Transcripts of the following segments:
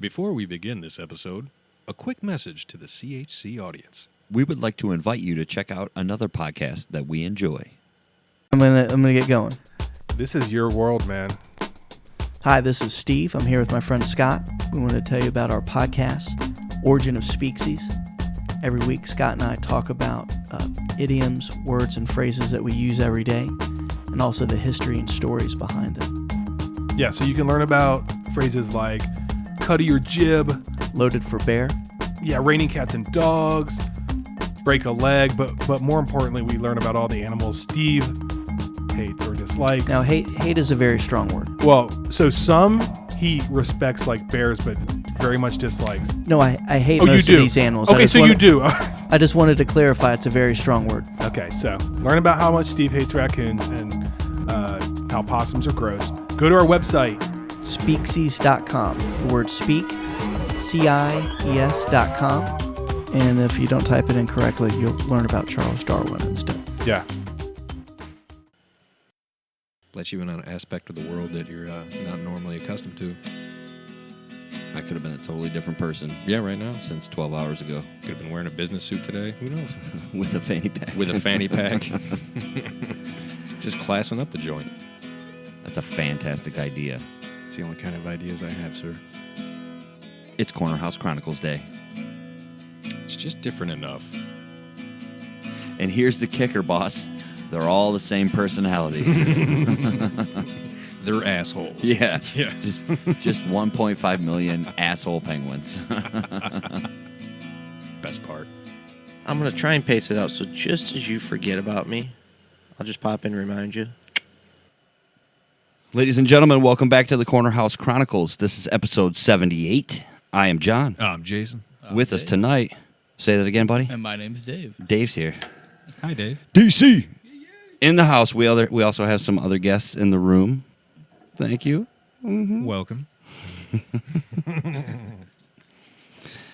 Before we begin this episode, a quick message to the CHC audience. We would like to invite you to check out another podcast that we enjoy. I'm gonna get going. This is your world, man. Hi, this is Steve. I'm here with my friend Scott. We want to tell you about our podcast, Origin of Speaksies. Every week, Scott and I talk about idioms, words, and phrases that we use every day, and also the history and stories behind them. Yeah, so you can learn about phrases like cuddy or jib, Loaded for bear. yeah, raining cats and dogs, break a leg, but more importantly, we learn about all the animals Steve hates or dislikes. Now, hate is a very strong word. Well, so some he respects like bears, but very much dislikes. No, I hate Oh, you most do? of these animals. Okay, so you do. I just wanted to clarify it's a very strong word. Okay, so learn about how much Steve hates raccoons and how possums are gross. Go to our website. Speaksies.com. The word speak, CIES.com. And if you don't type it in correctly, you'll learn about Charles Darwin instead. Yeah. Let you in on an aspect of the world that you're not normally accustomed to. I could have been a totally different person Yeah, right now. since 12 hours ago Could have been wearing a business suit today. Who knows? with a fanny pack. With a fanny pack. Just classing up the joint. That's a fantastic idea. It's the only kind of ideas I have, sir. It's Corner House Chronicles Day. It's just different enough. And here's the kicker, boss. They're all the same personality. They're assholes. Yeah. Yeah. Just 1.5 million asshole penguins. Best part. I'm going to try and pace it out, so just as you forget about me, I'll just pop in and remind you. Ladies and gentlemen, welcome back to the Corner House Chronicles. This is episode 78. I am John. I'm Jason. With us tonight. Say that again, buddy. And my name's Dave. Dave's here. Hi, Dave. DC. In the house, we also have some other guests in the room. Thank you. Welcome.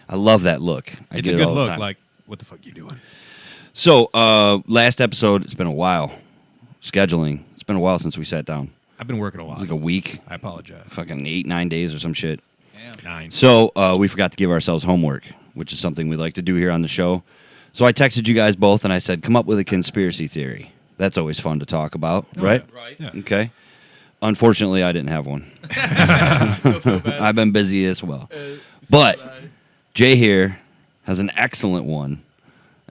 I love that look. I It's get a it good all the look. time. Like, what the fuck you doing? So, last episode, it's been a while. Scheduling. It's been a while since we sat down. I've been working a lot. It's like a week. I apologize. Fucking 8-9 days or some shit. Damn. 9. So, we forgot to give ourselves homework, which is something we like to do here on the show. So I texted you guys both and I said, come up with a conspiracy theory. That's always fun to talk about, right? Right. Yeah. Okay. Unfortunately, I didn't have one. Don't feel bad. I've been busy as well. So But did I. Jay here has an excellent one,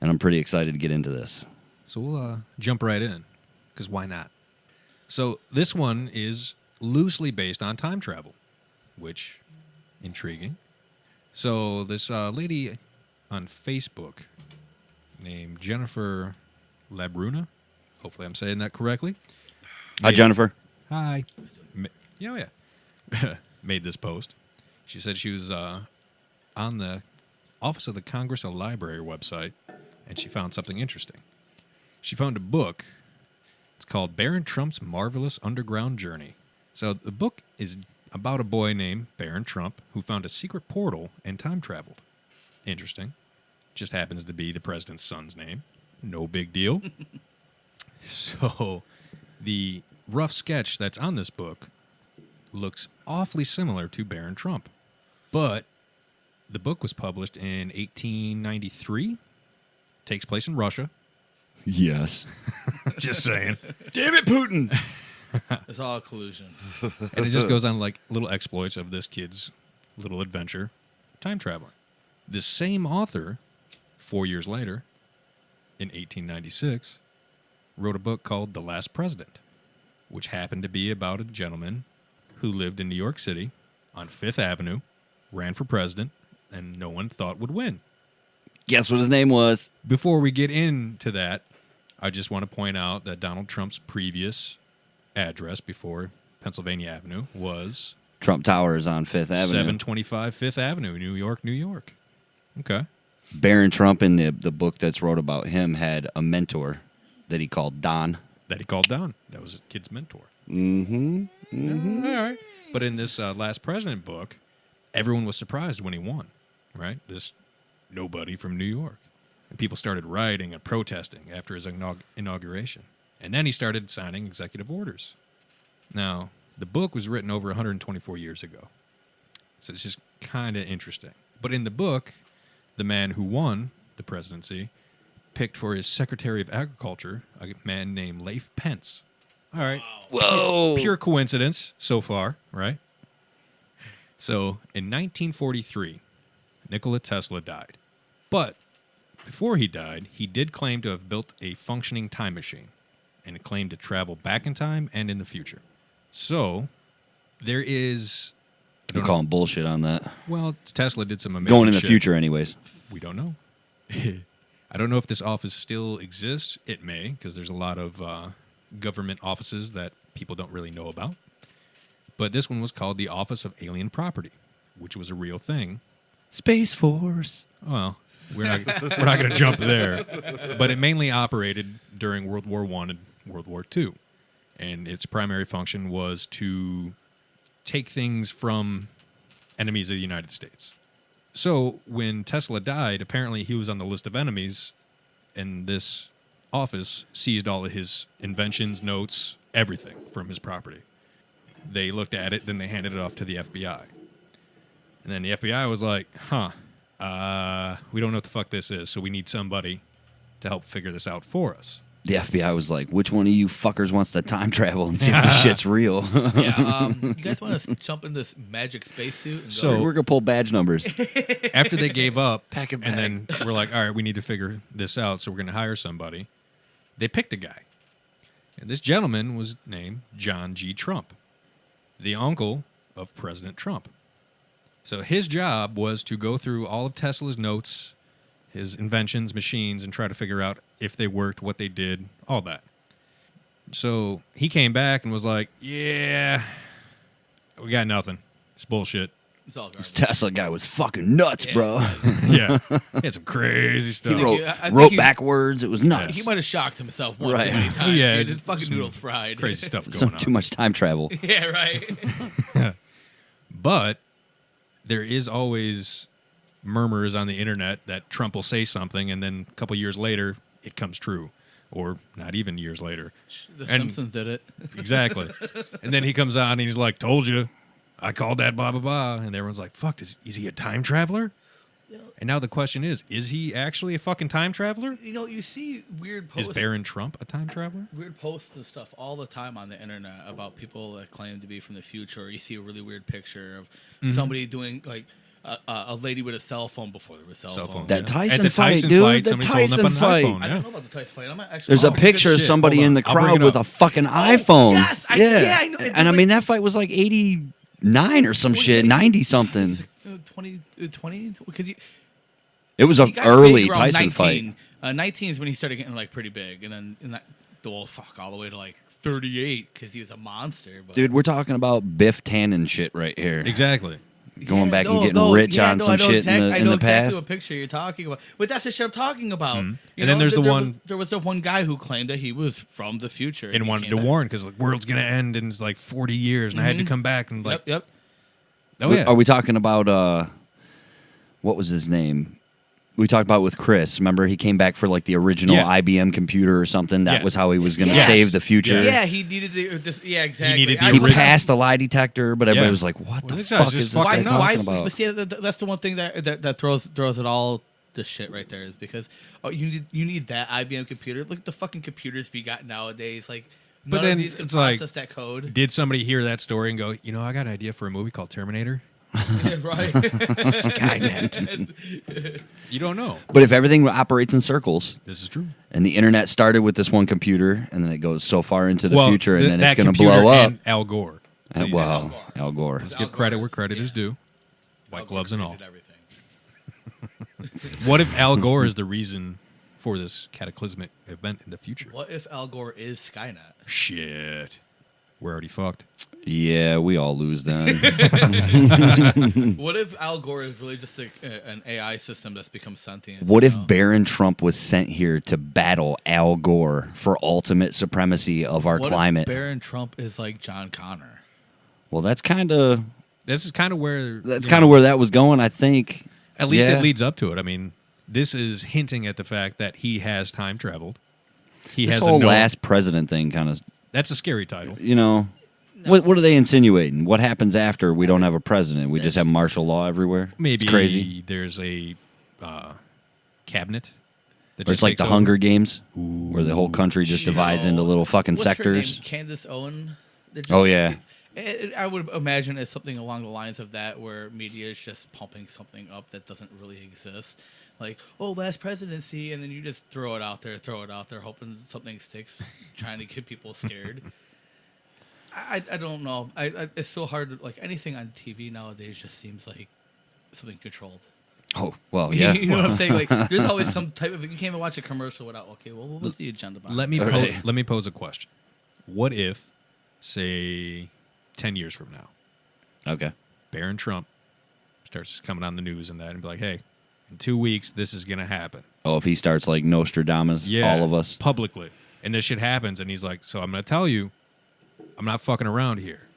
and I'm pretty excited to get into this. So we'll jump right in, because why not? So this one is loosely based on time travel, which, intriguing. So this lady on Facebook named Jennifer Labruna, hopefully I'm saying that correctly. Hi, Jennifer. Hi. Yeah. Made this post. She said she was on the Office of the Congress and Library website, and she found something interesting. She found a book. It's called Baron Trump's Marvelous Underground Journey. So the book is about a boy named Baron Trump who found a secret portal and time traveled. Interesting. Just happens to be the president's son's name. No big deal. So the rough sketch that's on this book looks awfully similar to Baron Trump. But the book was published in 1893. Takes place in Russia. Yes. Just saying. Damn it, Putin. It's all collusion. And it just goes on like little exploits of this kid's little adventure time traveling. The same author, 4 years later, in 1896, wrote a book called The Last President, which happened to be about a gentleman who lived in New York City on Fifth Avenue, ran for president, and no one thought would win. Guess what his name was? Before we get into that, I just want to point out that Donald Trump's previous address before Pennsylvania Avenue was Trump Towers on Fifth Avenue. 725 Fifth Avenue, New York, New York. Okay. Baron Trump, in the book that's wrote about him, had a mentor that he called Don. That he called Don. That was his kid's mentor. Mm-hmm. Mm-hmm. All right. But in this Last President book, everyone was surprised when he won, right? This nobody from New York. And people started rioting and protesting after his inauguration. And then he started signing executive orders. Now, the book was written over 124 years ago. So it's just kind of interesting. But in the book, the man who won the presidency picked for his Secretary of Agriculture a man named Leif Pence. All right. Whoa. Pure coincidence so far, right? So in 1943, Nikola Tesla died. But before he died, he did claim to have built a functioning time machine and claimed to travel back in time and in the future. So there is... I'm calling bullshit on that. Well, Tesla did some amazing Going in the shit. future, anyways. We don't know. I don't know if this office still exists. It may, because there's a lot of government offices that people don't really know about. But this one was called the Office of Alien Property, which was a real thing. Space Force. Well, we're not going to jump there. But it mainly operated during World War I and World War II. And its primary function was to take things from enemies of the United States. So when Tesla died, apparently he was on the list of enemies, and this office seized all of his inventions, notes, everything from his property. They looked at it, then they handed it off to the FBI. And then the FBI was like, we don't know what the fuck this is, so we need somebody to help figure this out for us. The FBI was like, which one of you fuckers wants to time travel and see if this shit's real? Yeah. You guys want to jump in this magic spacesuit and go? So- We're going to pull badge numbers. After they gave up, Pack it and then we're like, all right, we need to figure this out, so we're going to hire somebody. They picked a guy. And this gentleman was named John G. Trump, the uncle of President Trump. So his job was to go through all of Tesla's notes, his inventions, machines, and try to figure out if they worked, what they did, all that. So he came back and was like, yeah, we got nothing. It's bullshit. It's all This garbage. Tesla guy was fucking nuts, Yeah. bro. Yeah. He had some crazy stuff. He think wrote, I think wrote he- backwards. It was nuts. He might have shocked himself one Right. too many times. Yeah, Dude, his it's fucking some noodles fried. Crazy stuff going Some on. too much time travel. Yeah, right. But there is always murmurs on the internet that Trump will say something, and then a couple years later, it comes true. Or not even years later. The And- Simpsons did it. Exactly. And then he comes on and he's like, told you. I called that blah, blah, blah. And everyone's like, fuck, is he a time traveler? And now the question is he actually a fucking time traveler? You know, you see weird Is posts. Barron Trump a time traveler? Weird posts and stuff all the time on the internet about people that claim to be from the future. Or you see a really weird picture of somebody doing like a lady with a cell phone before there was cell Cell phones. phone. That At Tyson the fight, Tyson dude. fight, The somebody's holding up Tyson an fight. iPhone. I Yeah. don't know about the Tyson fight. I'm actually. There's a good picture of shit. somebody Hold in on. the I'll bring crowd it with up. a fucking iPhone. yes, I know. And I mean, that fight was like 89 or some Well, shit, yeah, 90 something. It's like 20, because It was an he got early big around Tyson 19. fight. 19 is when he started getting like pretty big, and then all the way to like 38 because he was a monster. But Dude, we're talking about Biff Tannen shit right here. Exactly. Going back and getting rich on some shit in I the know exactly past. what picture you're talking about. But that's the shit I'm talking about. You And know, then there's the there one- there was the one guy who claimed that he was from the future And he wanted came to back. warn because the world's going to end in like 40 years, and I had to come back and like, Yep. oh yeah. Are we talking about, what was his name? We talked about it with Chris. Remember, he came back for like the original Yeah. IBM computer or something. That Yeah. was how he was going to Yes. save the future. Yeah, he needed this. Yeah, exactly. needed the I He original- passed the lie detector, but everybody Yeah. was like, "What Well, the this guy's fuck just is this guy fucking talking nuts. about?" But see, that's the one thing that throws it all the shit right there is because you need that IBM computer. Look at the fucking computers we got nowadays. Like, But none then of these can it's like- process that code. Did somebody hear that story and go, you know, I got an idea for a movie called Terminator? Yeah, right. Skynet. You don't know. But if everything operates in circles, This is true. and the internet started with this one computer, and then it goes so far into the future, and then it's that going to computer blow up. and Al Gore. Please. Wow, Al Gore. Let's give credit where credit is due. White gloves and all. Everything. What if Al Gore is the reason for this cataclysmic event in the future? What if Al Gore is Skynet? Shit. We're already fucked. Yeah, we all lose then. What if Al Gore is really just an AI system that's become sentient? What you if know? Barron Trump was sent here to battle Al Gore for ultimate supremacy of our What climate? if Barron Trump is like John Connor? Well, that's kind of This is kind of where where that was going. I think. at least Yeah. it leads up to it. I mean, this is hinting at the fact that he has time traveled. He This has whole a last president thing kind of, That's a scary title. you know, What are they insinuating? What happens after we don't have a president? We just have martial law everywhere? Maybe It's crazy. there's a cabinet. That Or just it's like takes the over. Hunger Games, where the whole country just divides into little fucking What's her sectors. name? Candace Owen. Oh, yeah. I would imagine it's something along the lines of that, where media is just pumping something up that doesn't really exist. Like, oh, last presidency, and then you just throw it out there, hoping something sticks, trying to get people scared. I don't know. It's so hard to, like, anything on TV nowadays just seems like something controlled. Oh, well, yeah. You know what I'm saying? Like, there's always some type of. You can't even watch a commercial without. Okay, well, what was the agenda behind? Let me Right. let me pose a question. What if, say, 10 years from now, Okay. Barron Trump starts coming on the news and that, and be like, "Hey, in 2 weeks, this is gonna happen." Oh, if he starts like Nostradamus, all of us. publicly, and this shit happens, and he's like, "So I'm gonna tell you, I'm not fucking around here,"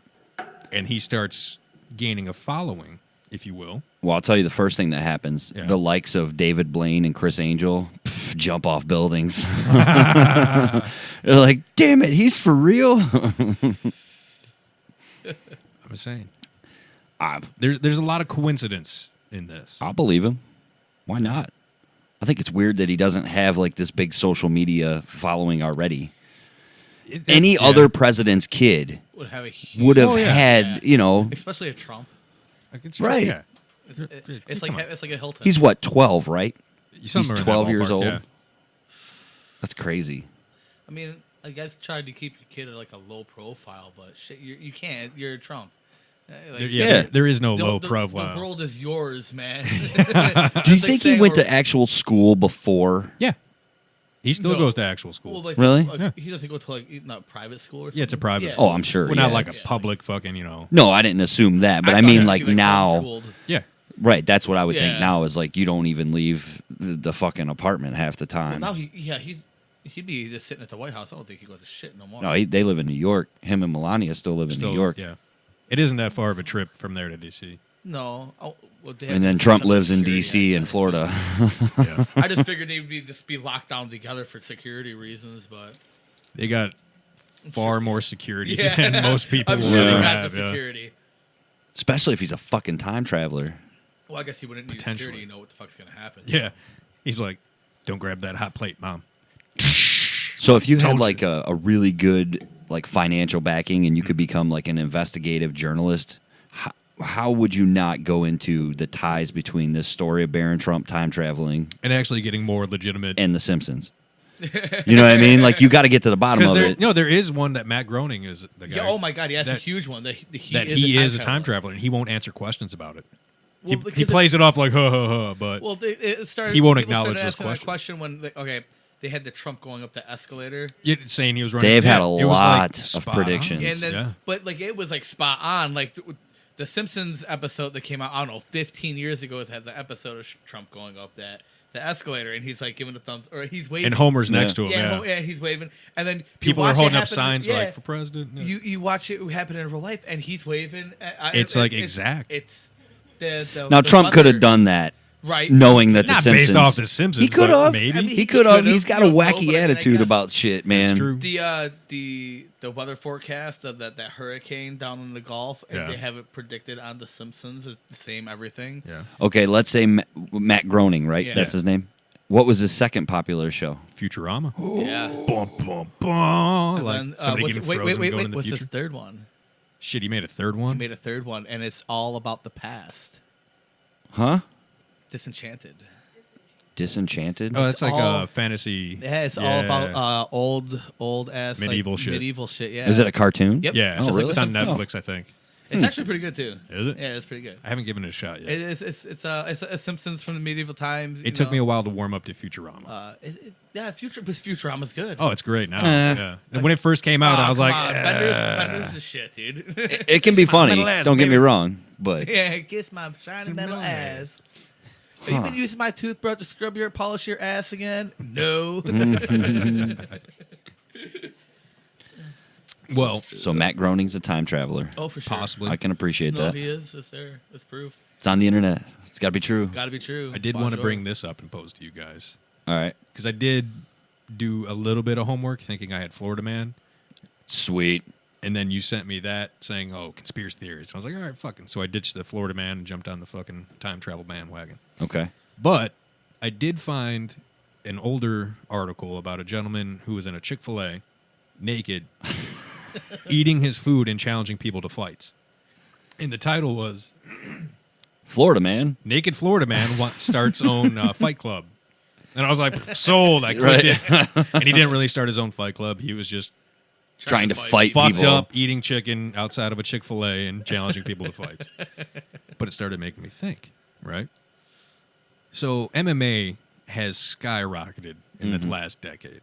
and he starts gaining a following, if you will. Well, I'll tell you the first thing that happens. Yeah. The likes of David Blaine and Chris Angel jump off buildings. They're like, damn it, he's for real? I'm just saying, there's a lot of coincidence in this. I'll believe him. Why not? I think it's weird that he doesn't have like this big social media following already. Any other president's kid would have a huge, would have Oh, yeah. had, you know, especially a Trump. Like, it's Right. Yeah. It's Come like on. it's like a Hilton. he's what, 12, right? Somewhere He's in that 12 years ballpark, old. yeah. That's crazy. I mean, I guess tried to keep your kid at like a low profile, but shit, you can't. You're Trump. Like, There is no the- low the- profile. The world is yours, man. Do you think he went to actual school before? Yeah. He still No. goes to actual school. Well, like, Really? like, he doesn't go to like not private school or something. Yeah, it's a private Yeah. school. Oh, I'm sure. Well, not yeah. like a Yeah, public fucking, you know. No, I didn't assume that, but I thought mean, he'd like be, now, homeschooled. Yeah. right? That's what I would think Yeah. now is like you don't even leave the fucking apartment half the time. Well, now he'd be just sitting at the White House. I don't think he goes to shit no more. No, they live in New York. Him and Melania still live in Still, New York. Yeah. It isn't that far of a trip from there to D.C. No. Oh, well, they have And then some Trump type of lives in security, D.C. I and guess. Florida. Yeah. I just figured they'd just be locked down together for security reasons, but They got far more security yeah, than most people I'm will sure they ever got have. the Yeah. security. Especially if he's a fucking time traveler. Well, I guess he wouldn't need Potentially. security. You know what the fuck's gonna happen. Yeah. He's like, don't grab that hot plate, Mom. So if you had Told you. like a really good like financial backing and you could become like an investigative journalist, how would you not go into the ties between this story of Barron Trump time traveling And actually getting more legitimate. and The Simpsons? You know what I mean? Like you got to get to the bottom Because of it. there is one that Matt Groening is the guy. Yeah. Oh my God. Yeah, that's a that- huge one. That He is a time traveler, and he won't answer questions about it. Well, He because plays it off like, ha, ha, ha, but Well, it started. He won't people acknowledge started those asking that questions. question when they had the Trump going up the escalator. you're saying he was running. They've had a it was like lot of spot predictions. on. And then, Yeah. but like it was like spot on. Like the Simpsons episode that came out, I don't know, 15 years ago, has an episode of Trump going up the escalator, and he's like giving the thumbs, or he's waving. And Homer's next Yeah. to him. yeah, Yeah. yeah, he's waving, and then you People are watch it holding up happen- signs yeah, like for president. Yeah. You watch it happen in real life, and he's waving. It's like exact. It's the Now the Trump could have weather- done that, right, knowing that Not The based Simpsons. off The Simpsons. He could but have. Maybe. I mean, He he could have. could've, He's got a you know, wacky but I mean, I attitude guess- about shit, man. That's true. The weather forecast of that hurricane down in the Gulf, and Yeah. they have it predicted on The Simpsons. It's the same everything. Yeah. Okay, let's say Matt Groening, right? Yeah. That's his name. What was his second popular show? Futurama. Yeah. Bum, bum, bum. And Like then, somebody what's- getting wait, frozen wait, going wait, in the what's future. his third one? Shit, he made a third He one. made a third one, and it's all about the past. Huh? Disenchanted. Disenchanted? Oh, that's like all- a fantasy. Yeah, it's all about old ass Medieval shit. Medieval shit. Yeah. Is it a cartoon? Yep. Yeah, Oh, it's, really? it's on The Simpsons. Netflix, I think. It's actually pretty good too. Is it? Yeah, it's pretty good. I haven't given it a shot yet. It's a Simpsons from the medieval times. It took me a while to warm up to Futurama. Yeah, Futurama's good. Oh, it's great now. Yeah. And when it first came out, Oh, I was come like, on. Bender's the shit, dude. It can be funny. metal ass, Don't get me baby. wrong, but Yeah, kiss my shiny metal ass. Have you been using my toothbrush to scrub your, polish your ass again? No. well, so Matt Groening's a time traveler. Oh, for sure. possibly. I can appreciate No, that. he is. It's there. It's proof. It's on the internet. It's got to be true. Got to be true. I did want to Bonjour. bring this up and pose to you guys. All right. Because I did do a little bit of homework thinking I had Florida Man. Sweet. And then you sent me that saying, "Oh, conspiracy theories." I was like, "All right, fucking." So I ditched the Florida man and jumped on the fucking time travel bandwagon. Okay. But I did find an older article about a gentleman who was in a Chick-fil-A, naked, eating his food and challenging people to fights. And the title was Florida man. "Naked Florida Man starts own fight club." And I was like, sold. I clicked it. And he didn't really start his own fight club. He was just Trying to fight fucked people. up, eating chicken outside of a Chick-fil-A and challenging people to fights. But it started making me think, right? So MMA has skyrocketed in the last decade.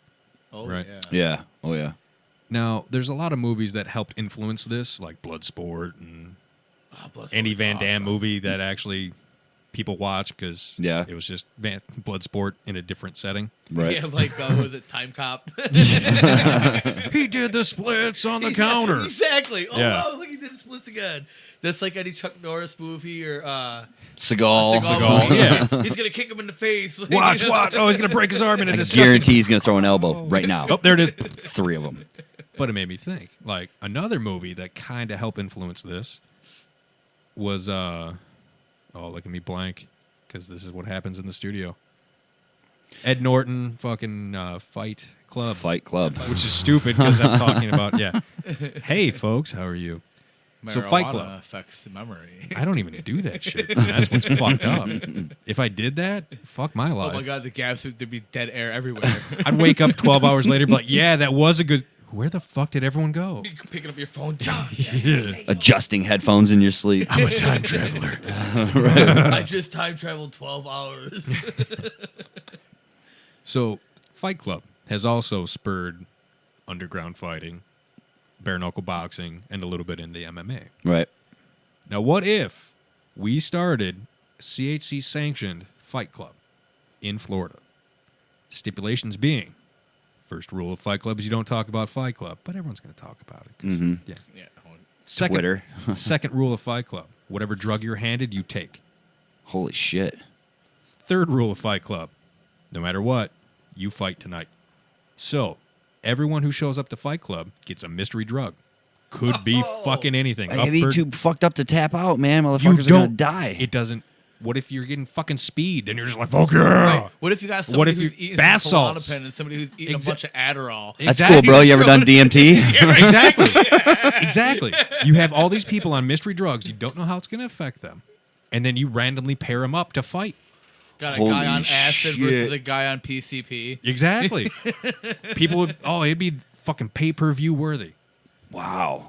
Oh, Right. yeah. Yeah. Oh yeah. Now, there's a lot of movies that helped influence this, like Bloodsport and Oh, Bloodsport Andy was Van Damme awesome. movie that actually people watch because it was just Bloodsport in a different setting. Right. Yeah, like, what was it, Time Cop? He did the splits on the counter. Exactly. Oh, Yeah. wow, look, he did the splits again. That's like any Chuck Norris movie or Seagal. Seagal, movie. yeah. He's going to kick him in the face. Watch. Oh, he's going to break his arm in a I disgusting... guarantee he's going to throw an elbow right now. Oh, there it is. 3 of them. But it made me think. Like, another movie that kind of helped influence this was, oh, look at me blank, because this is what happens in the studio. Ed Norton fucking Fight Club. Fight Club. Which is stupid because I'm talking about, Hey, folks, how are you? So Fight Marijuana Club. affects the memory. I don't even do that shit. That's what's fucked up. If I did that, fuck my life. Oh my god, the gas would there'd be dead air everywhere. I'd wake up 12 hours later, be like, yeah, that was a good. Where the fuck did everyone go? You picking up your phone, John. Adjusting headphones in your sleep. I'm a time traveler. I just time traveled 12 hours. So, Fight Club has also spurred underground fighting, bare knuckle boxing, and a little bit into MMA. Right. Now, what if we started a CHC sanctioned Fight Club in Florida? Stipulations being, first rule of Fight Club is you don't talk about Fight Club, but everyone's going to talk about it. Yeah. yeah. Second, Twitter. second rule of Fight Club, whatever drug you're handed, you take. Holy shit. Third rule of Fight Club, no matter what, you fight tonight. So, everyone who shows up to Fight Club gets a mystery drug. Could be fucking anything. I be too fucked up to tap out, man. You Motherfuckers are going to don't die. It doesn't. What if you're getting fucking speed? Then you're just like, fuck yeah. Right. What if you got What somebody if who's you- eating bath some salts? Klonopin and somebody who's eating a bunch of Adderall? That's cool, bro. You ever done DMT? Exactly. Exactly. You have all these people on mystery drugs. You don't know how it's going to affect them. And then you randomly pair them up to fight. Got a Holy guy on acid shit. versus a guy on PCP. Exactly. People would, it'd be fucking pay-per-view worthy. Wow.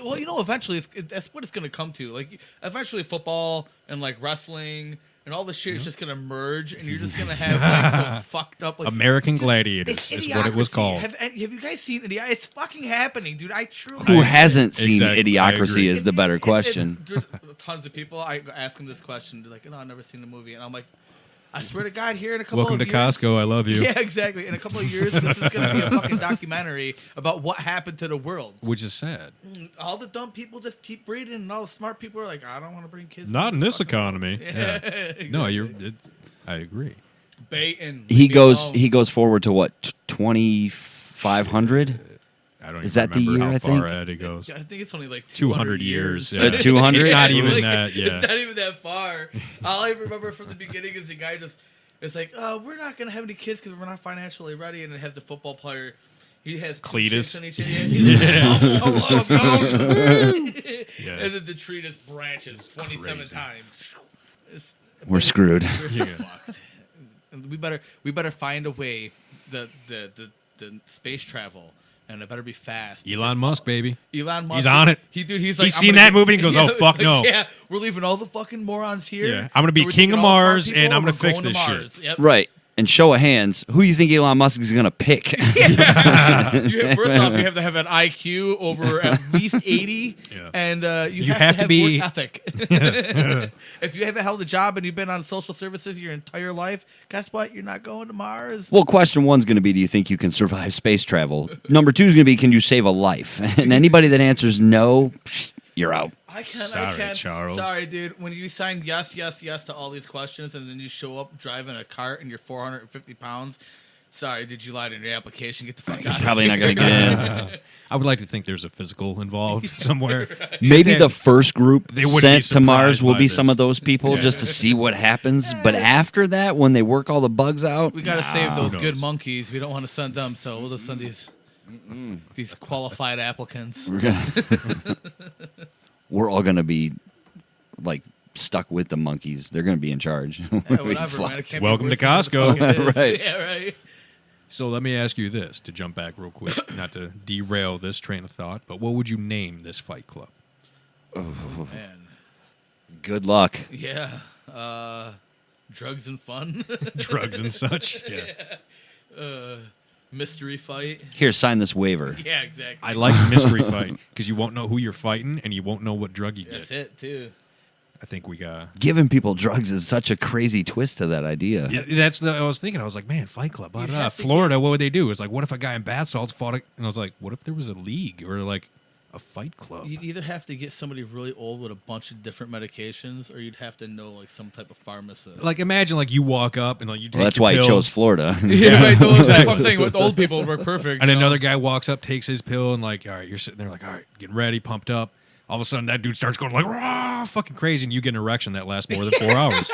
Well, eventually that's what it's going to come to. Like, eventually football and, like, wrestling and all this shit is just going to merge, and you're just going to have, like, some fucked up... Like, American dude, Gladiators it's is what it was idiocracy. call. Have you guys seen Idiocracy? It's fucking happening, dude. I truly... Who hasn't seen Exactly. I Idiocracy agree. is the better question. There's tons of people. I ask them this question. They're like, "No, I've never seen the movie," and I'm like, "I swear to God, here in a couple Welcome of to years, Costco. I love you. Yeah, exactly. In a couple of years, this is going to be a fucking documentary about what happened to the world. Which is sad. All the dumb people just keep breeding, and all the smart people are like, "I don't want to bring kids." Not to in this fucking economy. world." Yeah. Exactly. No, I agree. Baiting. He goes forward to what, 2,500? I don't Is even that the remember year, how I far think? ahead it goes. I think it's only like 200 years. years. Yeah. 200? It's not Yeah, even like, that. Yeah. It's not even that far. All I remember from the beginning is the guy just, it's like, we're not going to have any kids because we're not financially ready. And it has the football player. He has two Cletus. chicks on each end. He's like, Yeah. And then the tree just branches 27 crazy. times. We're screwed. We're so fucked. And we better find a way, the space travel, and it better be fast. Elon Musk, baby. Elon Musk. He's on it. He's like, He's I'm seen gonna that get- movie and goes, "Oh, fuck no." Yeah, we're leaving all the fucking morons here. Yeah, I'm gonna be We're king taking of all the smart Mars, people, and I'm gonna we're fix going to this shit. Mars. Yep. Right. And show of hands, who do you think Elon Musk is going to pick? First off, you have to have an IQ over at least 80, Yeah. and you You have to have be- work ethic. If you haven't held a job and you've been on social services your entire life, guess what? You're not going to Mars. Well, question one's going to be, do you think you can survive space travel? Number two is going to be, can you save a life? And anybody that answers no, you're out. I Sorry, can't. Charles. Sorry, dude. When you sign yes to all these questions, and then you show up driving a cart and you're 450 pounds, Sorry, did you lie in your application? Get the fuck out. Probably not going to get in. I would like to think there's a physical involved somewhere. Maybe the first group They wouldn't be sent to Mars surprised will by be this. some of those people just to see what happens. But after that, when they work all the bugs out, We gotta save those Who good knows? monkeys. We don't want to send them, so we'll just send these qualified applicants. we're all going to be like stuck with the monkeys. They're going to be in charge. Yeah, We'll be whatever, man. fucked. It can't be Welcome to worse than what the Costco. fuck it is. Right. Yeah, right. So let me ask you this to jump back real quick, not to derail this train of thought, but what would you name this fight club? Man. Good luck. Yeah. Drugs and fun. Drugs and such? Yeah. Mystery fight. Here, sign this waiver. Yeah, exactly. I like mystery fight because you won't know who you're fighting and you won't know what drug you That's get. it too. I think we got. Giving people drugs is such a crazy twist to that idea. Yeah, that's the. I was thinking. I was like, man, Fight Club. You'd Blah, blah. have to Florida. What would they do? It's like, what if a guy in bath salts fought? And I was like, what if there was a league or like a fight club? You'd either have to get somebody really old with a bunch of different medications, or you'd have to know like some type of pharmacist. Like, imagine like you walk up and like you take. Well, that's your why he pill, chose Florida. yeah, right. That's what I'm saying. With old people, work perfect. And you know? another guy walks up, takes his pill, and like, all right, you're sitting there like, all right, getting ready, pumped up. All of a sudden, that dude starts going like, rah, fucking crazy, and you get an erection that lasts more than 4 hours.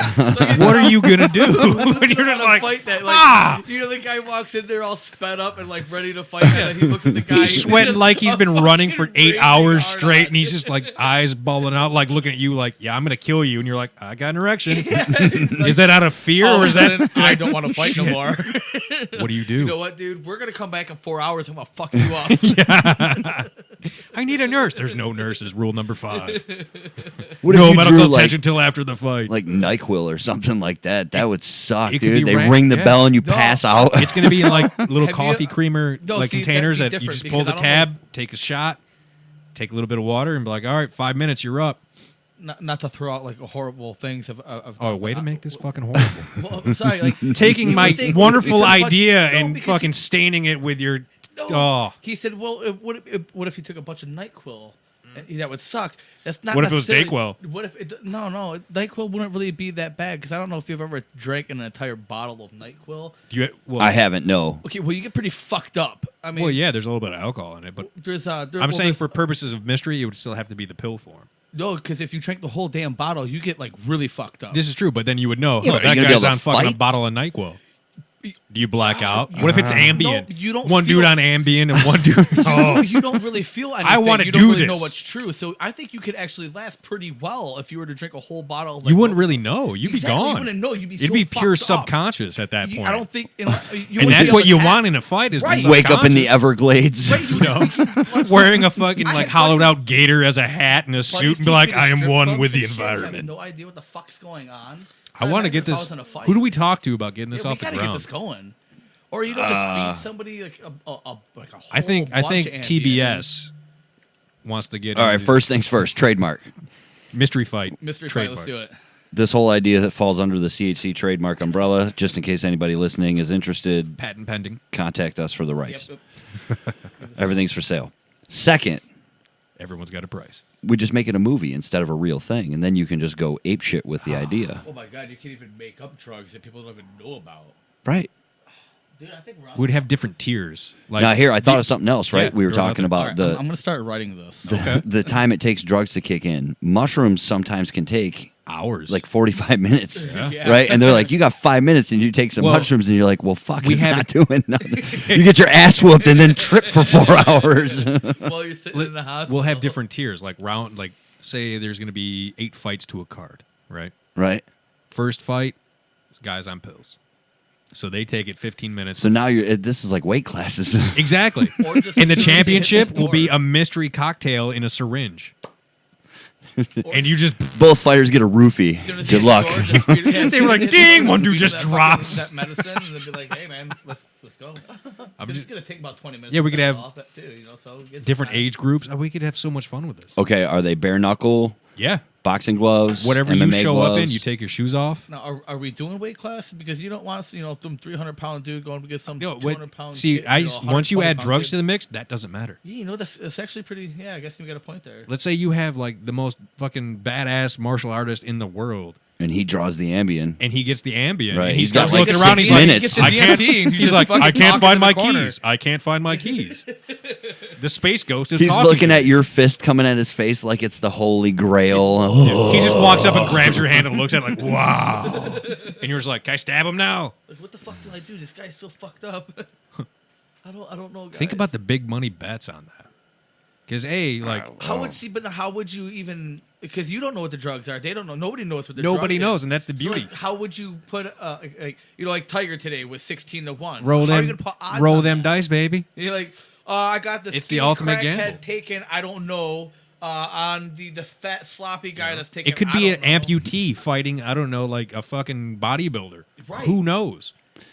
What are you gonna do? And you're just like, fight that, like, you know, the guy walks in there all sped up and like ready to fight, and then he looks at the guy. he's sweating like he's been running for 8 hours hard straight, on. and he's just like eyes bubbling out, like looking at you, like, yeah, I'm gonna kill you, and you're like, I got an erection. Is that out of fear, All or of is a that? sudden, I don't want to fight no more. What do you do? You know what, dude? We're gonna come back in 4 hours. I'm gonna fuck you up. I need a nurse. There's no nurses. Rule number 5. What No if you medical drew, attention till after the fight. like NyQuil or something like that? That would suck, it could dude. be They ran- ring the yeah. bell and you No. pass out. It's going to be in like little Have you- coffee creamer No, like see, containers that'd that be you different just pull the because I don't tab, take a shot, take a little bit of water, and be like, all right, 5 minutes, you're up. Not to throw out like horrible things. Oh, way to make this fucking horrible. Well, I'm sorry, like Taking he my was saying- wonderful he took a bunch- idea No, and because fucking staining it with your. No, Oh. he said, "Well, what if he took a bunch of Nyquil? That would suck. That's not. What if it was necessarily- Dayquil? What if it? No, Nyquil wouldn't really be that bad because I don't know if you've ever drank an entire bottle of Nyquil. Do you, well, I haven't, no. Okay, well, you get pretty fucked up. I mean, Well, yeah, there's a little bit of alcohol in it, but there's I'm saying for purposes of mystery, it would still have to be the pill form. no, because if you drink the whole damn bottle, you get like really fucked up. This is true, but then you would know, Yeah, huh, but are you that gonna be guy's able to on fucking a fight? bottle of NyQuil. Do you black out? What if it's Ambien? No, you don't One dude feel- on Ambien and one dude. Oh. you don't really feel anything. I wanna You don't do really know this. what's true. So I think you could actually last pretty well if you were to drink a whole bottle. Of, You like, wouldn't Nyquil. really know. You'd Exactly, be you gone. wouldn't know. You'd be It'd so be pure fucked up. subconscious at that point. I don't think. You and wouldn't that's be what you able to want in a fight is Right. the Wake up in the subconscious. Everglades. Right, you know, Wearing a fucking I like had hollowed buddies- out gator as a hat and a suit and be like, I am one with the environment. I have no idea what the fuck's going on. I want to get Imagine if I this. was in a fight. Who do we talk to about getting this Yeah, we off the gotta ground? get this going. Or you don't just feed somebody like a whole I think bunch of Ambien. TBS wants to get All right, into first things first, trademark. mystery fight. Mystery fight. trademark. Let's do it. This whole idea that falls under the CHC trademark umbrella, just in case anybody listening is interested, Patent pending. contact us for the rights. Yep. Everything's for sale. Second, Everyone's got a price. we just make it a movie instead of a real thing, and then you can just go apeshit with the idea. Oh my god, you can't even make up drugs that people don't even know about. Right. Dude, I think we're on. We'd have different tiers. Like Now, here, I thought of something else, right? Yeah, we were throw it out talking there. about All right, the I'm gonna start writing this. the time it takes drugs to kick in. Mushrooms sometimes can take hours. like 45 minutes, Yeah. right? And they're like, you got 5 minutes and you take some Well, mushrooms and you're like, well, fuck, we it's have not doing nothing. You get your ass whooped and then trip for 4 hours. While you're sitting in the hospital, we'll have different tiers. Like round. Like say there's going to be 8 fights to a card. Right. Right? First fight, is guys on pills. So they take it 15 minutes. So now this is like weight classes. Exactly. Or just And the as soon as you hit championship the will be door. a mystery cocktail in a syringe. And you just Both fighters get a roofie. As soon as you Good hit luck. the door, just feed it- as They soon were as like, you hit the "Ding," door, one dude feed just it that fucking- drops. that medicine, and then be like, "Hey man, let's go." I'm It's just gonna take about 20 minutes. Yeah, to we could set it have off at too, you know, so it gives different time. age groups. Oh, we could have so much fun with this. Okay, are they bare knuckle, Yeah. boxing gloves, Whatever you MMA show gloves? up in, you take your shoes off. Now, are we doing weight classes? Because you don't want to, some 300-pound dude going against some No, 200-pound. see, kid, once you add 120-pound drugs to kid. the mix, that doesn't matter. Yeah, that's actually pretty. Yeah, I guess you got a point there. Let's say you have like the most fucking badass martial artist in the world, And he draws the Ambien. and he gets the Ambien. Right, And he he's got starts like looking 6 around. He's like, minutes. I can't. DMT, He's like, fucking I can't talking find in my the corner. keys. I can't find my keys. The space ghost is He's talking looking to at me. your fist coming at his face like it's the Holy Grail. He just walks up and grabs your hand and looks at it like, wow. And you're just like, can I stab him now? Like, what the fuck did I do? This guy's so fucked up. I don't know. Guys. Think about the big money bets on that. Because how would you even? Because you don't know what the drugs are. They don't know. Nobody knows what the nobody drug knows, is. and that's the So, beauty. like, how would you put like Tiger today was 16-1? roll How are you them, gonna put odds roll on them that? dice, baby. You're like, I got the It's skinny the ultimate crackhead gamble. taken. I don't know. On the fat sloppy guy that's taking. It could I be an don't know. amputee fighting, I don't know, like a fucking bodybuilder. Right. Who knows?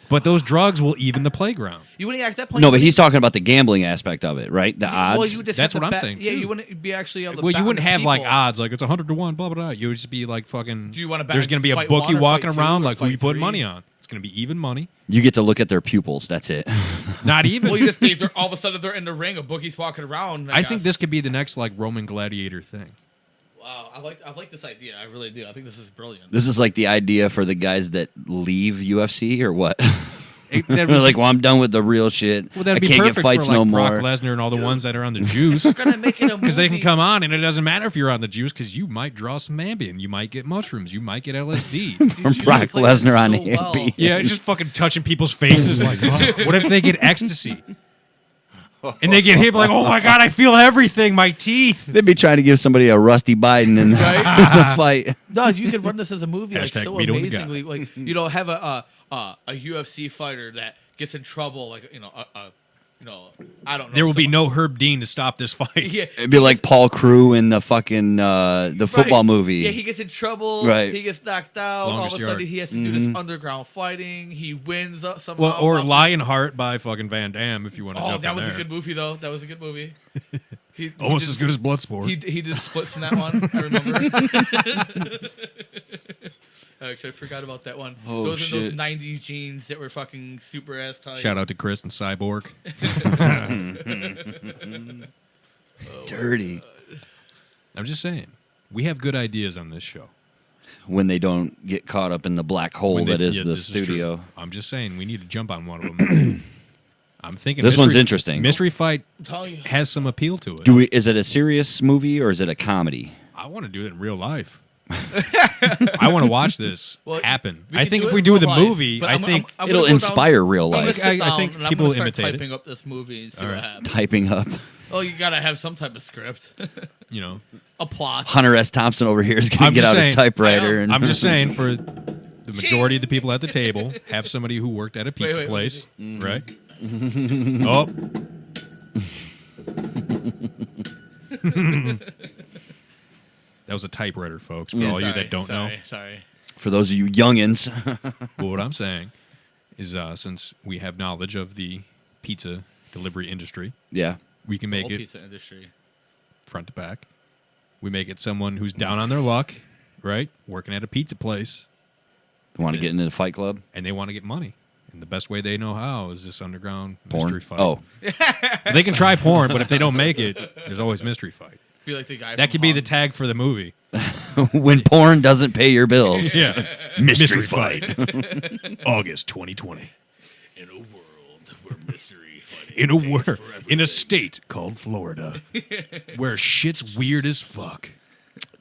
But those drugs will even the playground. You wouldn't act that point. No, but he's talking about the gambling aspect of it, right? The odds. Well, you would just That's have to what I'm bet- saying, Yeah, too. you wouldn't be actually able to. Well, bet you on wouldn't the have like people. odds, like it's 100-1, blah, blah, blah. You would just be like fucking. Do you wanna bet There's going to be a fight bookie one or walking fight two around, or like who you fight put three? money on. It's going to be even money. You get to look at their pupils. That's it. Not even. Well, you just they're all of a sudden they're in the ring. A bookie's walking around. I think guess. this could be the next like Roman gladiator thing. Wow, I like this idea. I really do. I think this is brilliant. This is like the idea for the guys that leave UFC or what? That'd They're be- like, well, I'm done with the real shit. well, that'd I be can't perfect get fights for like no Brock more. Lesnar and all the ones that are on the juice. They're gonna make it a movie Because they can come on, and it doesn't matter if you're on the juice, because you might draw some Ambien, you might get mushrooms, you might get LSD. From Dude, Brock you play this Lesnar on so well. Ambien. Yeah, just fucking touching people's faces. Like, oh, what if they get ecstasy? And they get hit like, oh my god, I feel everything, my teeth. They'd be trying to give somebody a Rusty Biden in Right? the fight. No, you could run this as a movie like Hashtag so veto the guy. amazingly. Like have a UFC fighter that gets in trouble. Like I don't know. There will be someone- no Herb Dean to stop this fight. Yeah, It'd be like Paul Crew in the fucking the football Right. movie. Yeah, he gets in trouble. Right. He gets knocked out. All Longest of a sudden, yard. he has to do this underground fighting. He wins somehow. Well, or off- Lionheart by fucking Van Damme, if you want to Oh, jump that in was there. a good movie, though. That was a good movie. He Almost did as good as Bloodsport. He did splits in that one. I remember. Actually, I forgot about that one. Oh, those are those shit. 90s jeans that were fucking super ass tight. Shout out to Chris and Cyborg. Dirty. I'm just saying, we have good ideas on this show. When they don't get caught up in the black hole When they- that is yeah, the this true. studio. I'm just saying, we need to jump on one of them. I'm thinking This one's interesting. Mystery Fight I'm telling you. has some appeal to it. Is it a serious movie or is it a comedy? I want to do it in real life. I want to watch this Well, happen. we I can think do if it we in do real the life, movie, but I I'm- think I'm gonna It'll go down- inspire real I'm gonna life. sit I down think and I'm people gonna start imitate it. typing up this movie and see All what right. happens. Typing up. Oh, you gotta have some type of script, you know. a plot. Hunter S. Thompson over here is going I'm to get just out saying- his typewriter. And I'm just saying for the majority of the people at the table, have somebody who worked at a pizza wait, place, right? Oh. That was a typewriter, folks, for all you that don't know. Sorry. For those of you youngins, Well, what I'm saying is since we have knowledge of the pizza delivery industry, yeah. we can make Whole it pizza industry. front to back. We make it someone who's down on their luck, right? Working at a pizza place, Want to get into the Fight Club? and they want to get money. And the best way they know how is this underground Porn? mystery fight. Oh, They can try porn, but if they don't make it, there's always mystery fight. Be like the guy. That from could be the Hung. tag for the movie. when porn doesn't pay your bills. Yeah. Mystery August 2020. In a world where mystery fighting In a pays word, for in everything. a state called Florida, where shit's weird as fuck.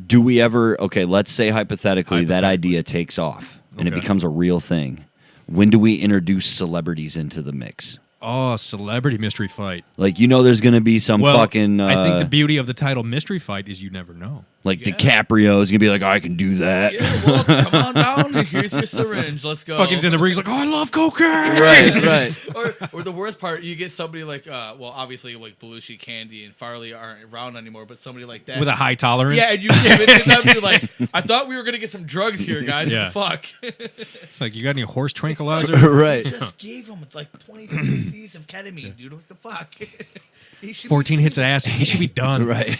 Do we ever, okay, let's say hypothetically that Hypothetically. idea takes off and it Okay. becomes a real thing. When do we introduce celebrities into the mix? Oh, celebrity mystery fight. Like, there's going to be some Well, fucking, I think the beauty of the title mystery fight is you never know. like Yeah. DiCaprio is going to be like, I can do that. Yeah, well, come on down. Here's your syringe. Let's go. Fucking's in the ring's like, oh, I love cocaine. Right. Or the worst part, you get somebody like, well, obviously like Belushi, Candy, and Farley aren't around anymore, but somebody like that With a high tolerance. Yeah, and you give it to them. You're like, I thought we were gonna get some drugs here, guys. Yeah. Fuck. It's like, you got any horse tranquilizer? right. Just gave him like 23 cc's of ketamine, dude. What the fuck? He should be 14 hits of acid. He should be done. Right.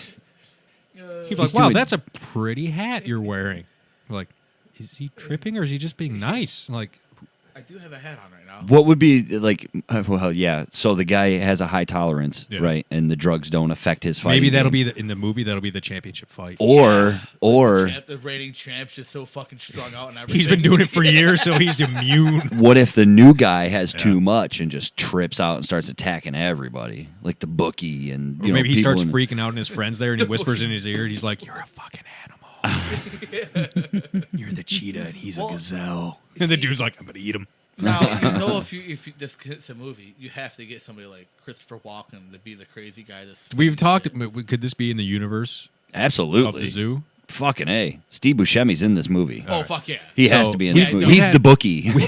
He'd be like, He's wow, doing- that's a pretty hat you're wearing. We're like, is he tripping or is he just being nice? Like, I do have a hat on right now. What would be like? Well, yeah. So the guy has a high tolerance, Yeah. right? And the drugs don't affect his fight. Maybe that'll be in the movie. That'll be the championship fight. or The reigning champ's just so fucking strung out and everything. He's been doing it for years, so he's immune. what if the new guy has too much and just trips out and starts attacking everybody, like the bookie and Or maybe he starts people freaking out and his friends there, and he whispers in his ear, and he's like, "You're a fucking animal. You're the cheetah, and he's a gazelle." And the dude's like, "I'm gonna eat him." Now, if you this it's a movie, you have to get somebody like Christopher Walken to be the crazy guy. We've talked. Could this be in the universe Absolutely. of the zoo? Fucking A. Steve Buscemi's in this movie. Oh fuck yeah! He has So, to be in yeah, this movie. no, He's he the bookie. The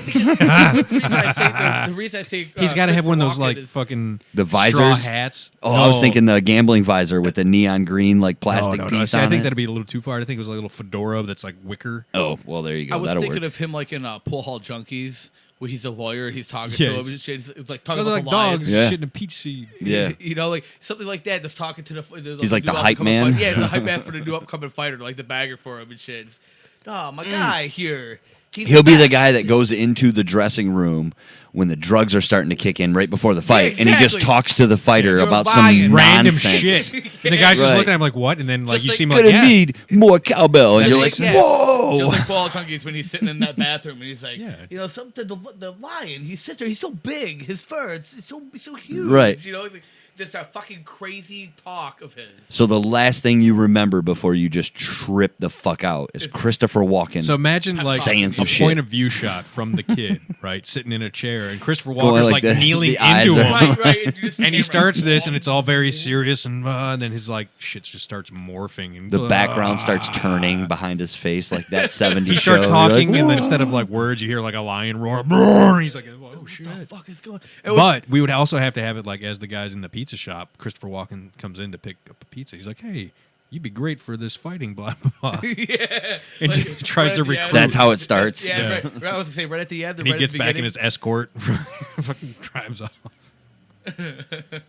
reason I say He's got to have one of those Christopher like Walken is- fucking The straw visors? hats. Oh, I was thinking the gambling visor with the neon green like plastic No. piece See, on I think it. that'd be a little too far. I think it was like a little fedora that's like wicker. Oh, well, there you go. I was That'll thinking work. of him like in Pool Hall Junkies, where he's a lawyer, he's talking Yeah, to him, he's- and shit. He's like They're talking about like the lion. dogs Yeah. shitting a peach seed. Yeah. You know, like something like that, just talking to He's like the new hype upcoming man? fighter. Yeah, the hype man for the new upcoming fighter, like the bagger for him and shit. It's, no, my guy here. He'll be the best." guy that goes into the dressing room when the drugs are starting to kick in right before the fight, and he just exactly. talks to the fighter You're about lying. some Random nonsense. shit. And the guy's just Right. looking at him like, what? And then like Just you like, see him like, Gonna yeah. need more cowbell, and Just you're like, like, yeah. whoa! Just like Pool Hall Junkies when he's sitting in that bathroom and he's like, Yeah. you know, the lion, he sits there, he's so big, his fur, it's so huge. Right. You know, it's like just a fucking crazy talk of his. So the last thing you remember before you just trip the fuck out is Christopher Walken. So imagine like saying some a shit. point of view shot from the kid, right, sitting in a chair, and Christopher Going Walker's like like the- kneeling the eyes into are- him. Right. And, you just see And he him, starts like, this, and it's all very serious, and then his like shit just starts morphing, and the background starts turning behind his face like that 70s He starts show. You're like, talking, and then "Whoa." instead of like words, you hear like a lion roar. And he's like, "Oh shit!" What the fuck is going? But we would also have to have it like as the guys in the pizza shop. Christopher Walken comes in to pick up a pizza. He's like, "Hey, you'd be great for this fighting." Blah blah. blah. yeah, And Like, he tries right to at the recruit. end. That's how it starts. Yeah, Yeah. Right, I was gonna say right at the end. And he right gets at the back in beginning. his escort, fucking drives off.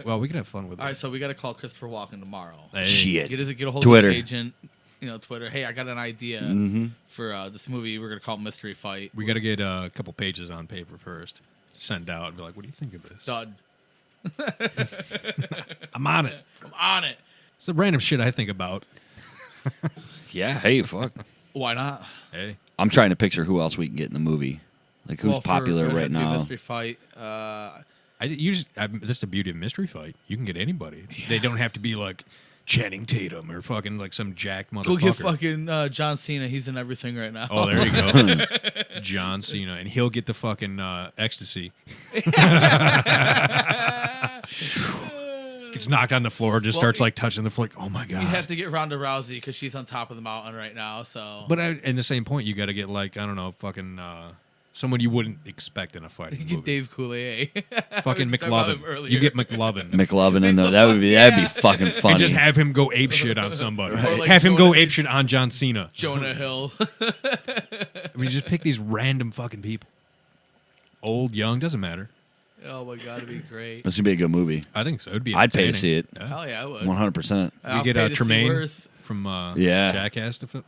Well, we can have fun with it. All right, so we got to call Christopher Walken tomorrow. Hey, Shit. Get a hold Twitter. of his agent. You know, Twitter. Hey, I got an idea for this movie. We're gonna call it Mystery Fight. We got to get a couple pages on paper first. Send out and be like, "What do you think of this?" Done. I'm on it. I'm on it. It's the random shit I think about. Yeah, hey, fuck. Why not? Hey, I'm trying to picture who else we can get in the movie. Like who's Well, popular for- right it'd be a now. Mystery Fight. that's the beauty of mystery fight. You can get anybody. They don't have to be like Channing Tatum or fucking like some jacked motherfucker. Go get fucking John Cena. He's in everything right now. Oh, there you go. John Cena. And he'll get the fucking ecstasy. Gets knocked on the floor, just Well, starts like touching the floor. Like, oh my God. You have to get Ronda Rousey because she's on top of the mountain right now. So, But in the same point, you got to get like, I don't know, fucking someone you wouldn't expect in a fighting you movie. get Dave Coulier. Fucking We were talking about him McLovin. earlier. You get McLovin. McLovin in there. That'd be fucking funny. And just have him go apeshit on somebody. Or like have him go Jonah- apeshit on John Cena. Jonah Hill. I mean, just pick these random fucking people. Old, young, doesn't matter. Oh my God, it'd be great. This would be a good movie. I think so. It'd be I'd pay to entertaining. see it. Yeah. Hell yeah, I would. 100%. We I'll get pay to see Tremaine worse. from Yeah. Jackass to film.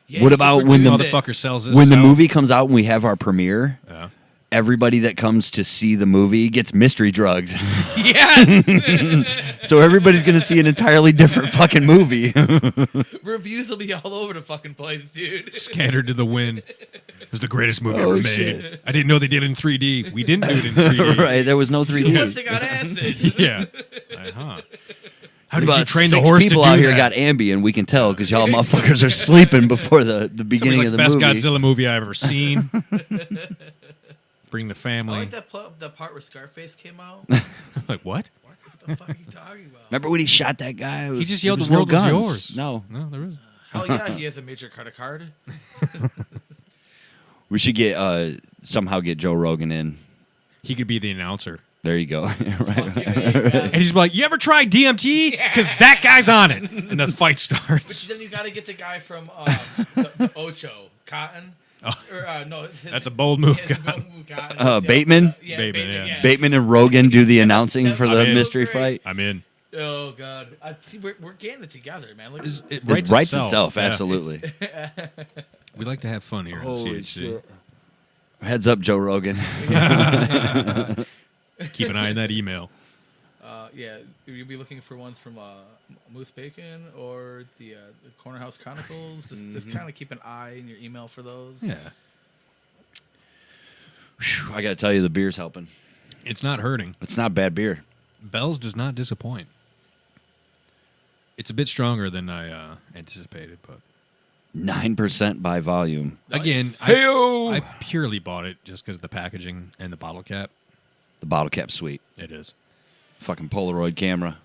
Yeah, What he about could when the produce it. Motherfucker sells this. When the himself. movie comes out and we have our premiere, Yeah. everybody that comes to see the movie gets mystery drugs. Yes. So everybody's going to see an entirely different fucking movie. Reviews will be all over the fucking place, dude. Scattered to the wind. It was the greatest movie Oh, ever shit. made. I didn't know they did it in 3D. We didn't do it in 3D. Right, there was no Who must 3D. have got acid? Yeah. Uh-huh. How did About you train the 6 horse to do people out here that? got Ambien, we can tell, because y'all motherfuckers are sleeping before the beginning Somebody's of the like, movie. best Godzilla movie I've ever seen. Bring the I family. like the part where Scarface came out. Like, what? What the fuck are you talking about? Remember when he shot that guy? He just yelled, there the world no was guns. yours. No. No, there is. Hell yeah, he has a major credit card. We should somehow get Joe Rogan in. He could be the announcer. There you go. Right. And he's like, you ever tried DMT? Because that guy's on it. And the fight But starts. then you got to get the guy from the Ocho, Cotton. Or, no, That's a bold move, his Cotton. bold move, Cotton. Bateman? Yeah, Bateman, Bateman, yeah. Bateman and Rogan do the announcing for the I'm in. mystery fight. I'm in. Oh god, see, we're getting it together, man. Look at It this. It writes itself, Yeah. absolutely. We like to have fun here on CHC. Heads up, Joe Rogan. Keep an eye on that email. Yeah, you'll be looking for ones from Moose Bacon or the Corner House Chronicles. Just kind of keep an eye in your email for those. Yeah. Whew, I got to tell you, the beer's helping. It's not hurting. It's not bad beer. Bells does not disappoint. It's a bit stronger than I anticipated, but 9% by volume. again, Hey-o! I purely bought it just because of the packaging and the bottle cap. The bottle cap's sweet. It is. Fucking Polaroid camera.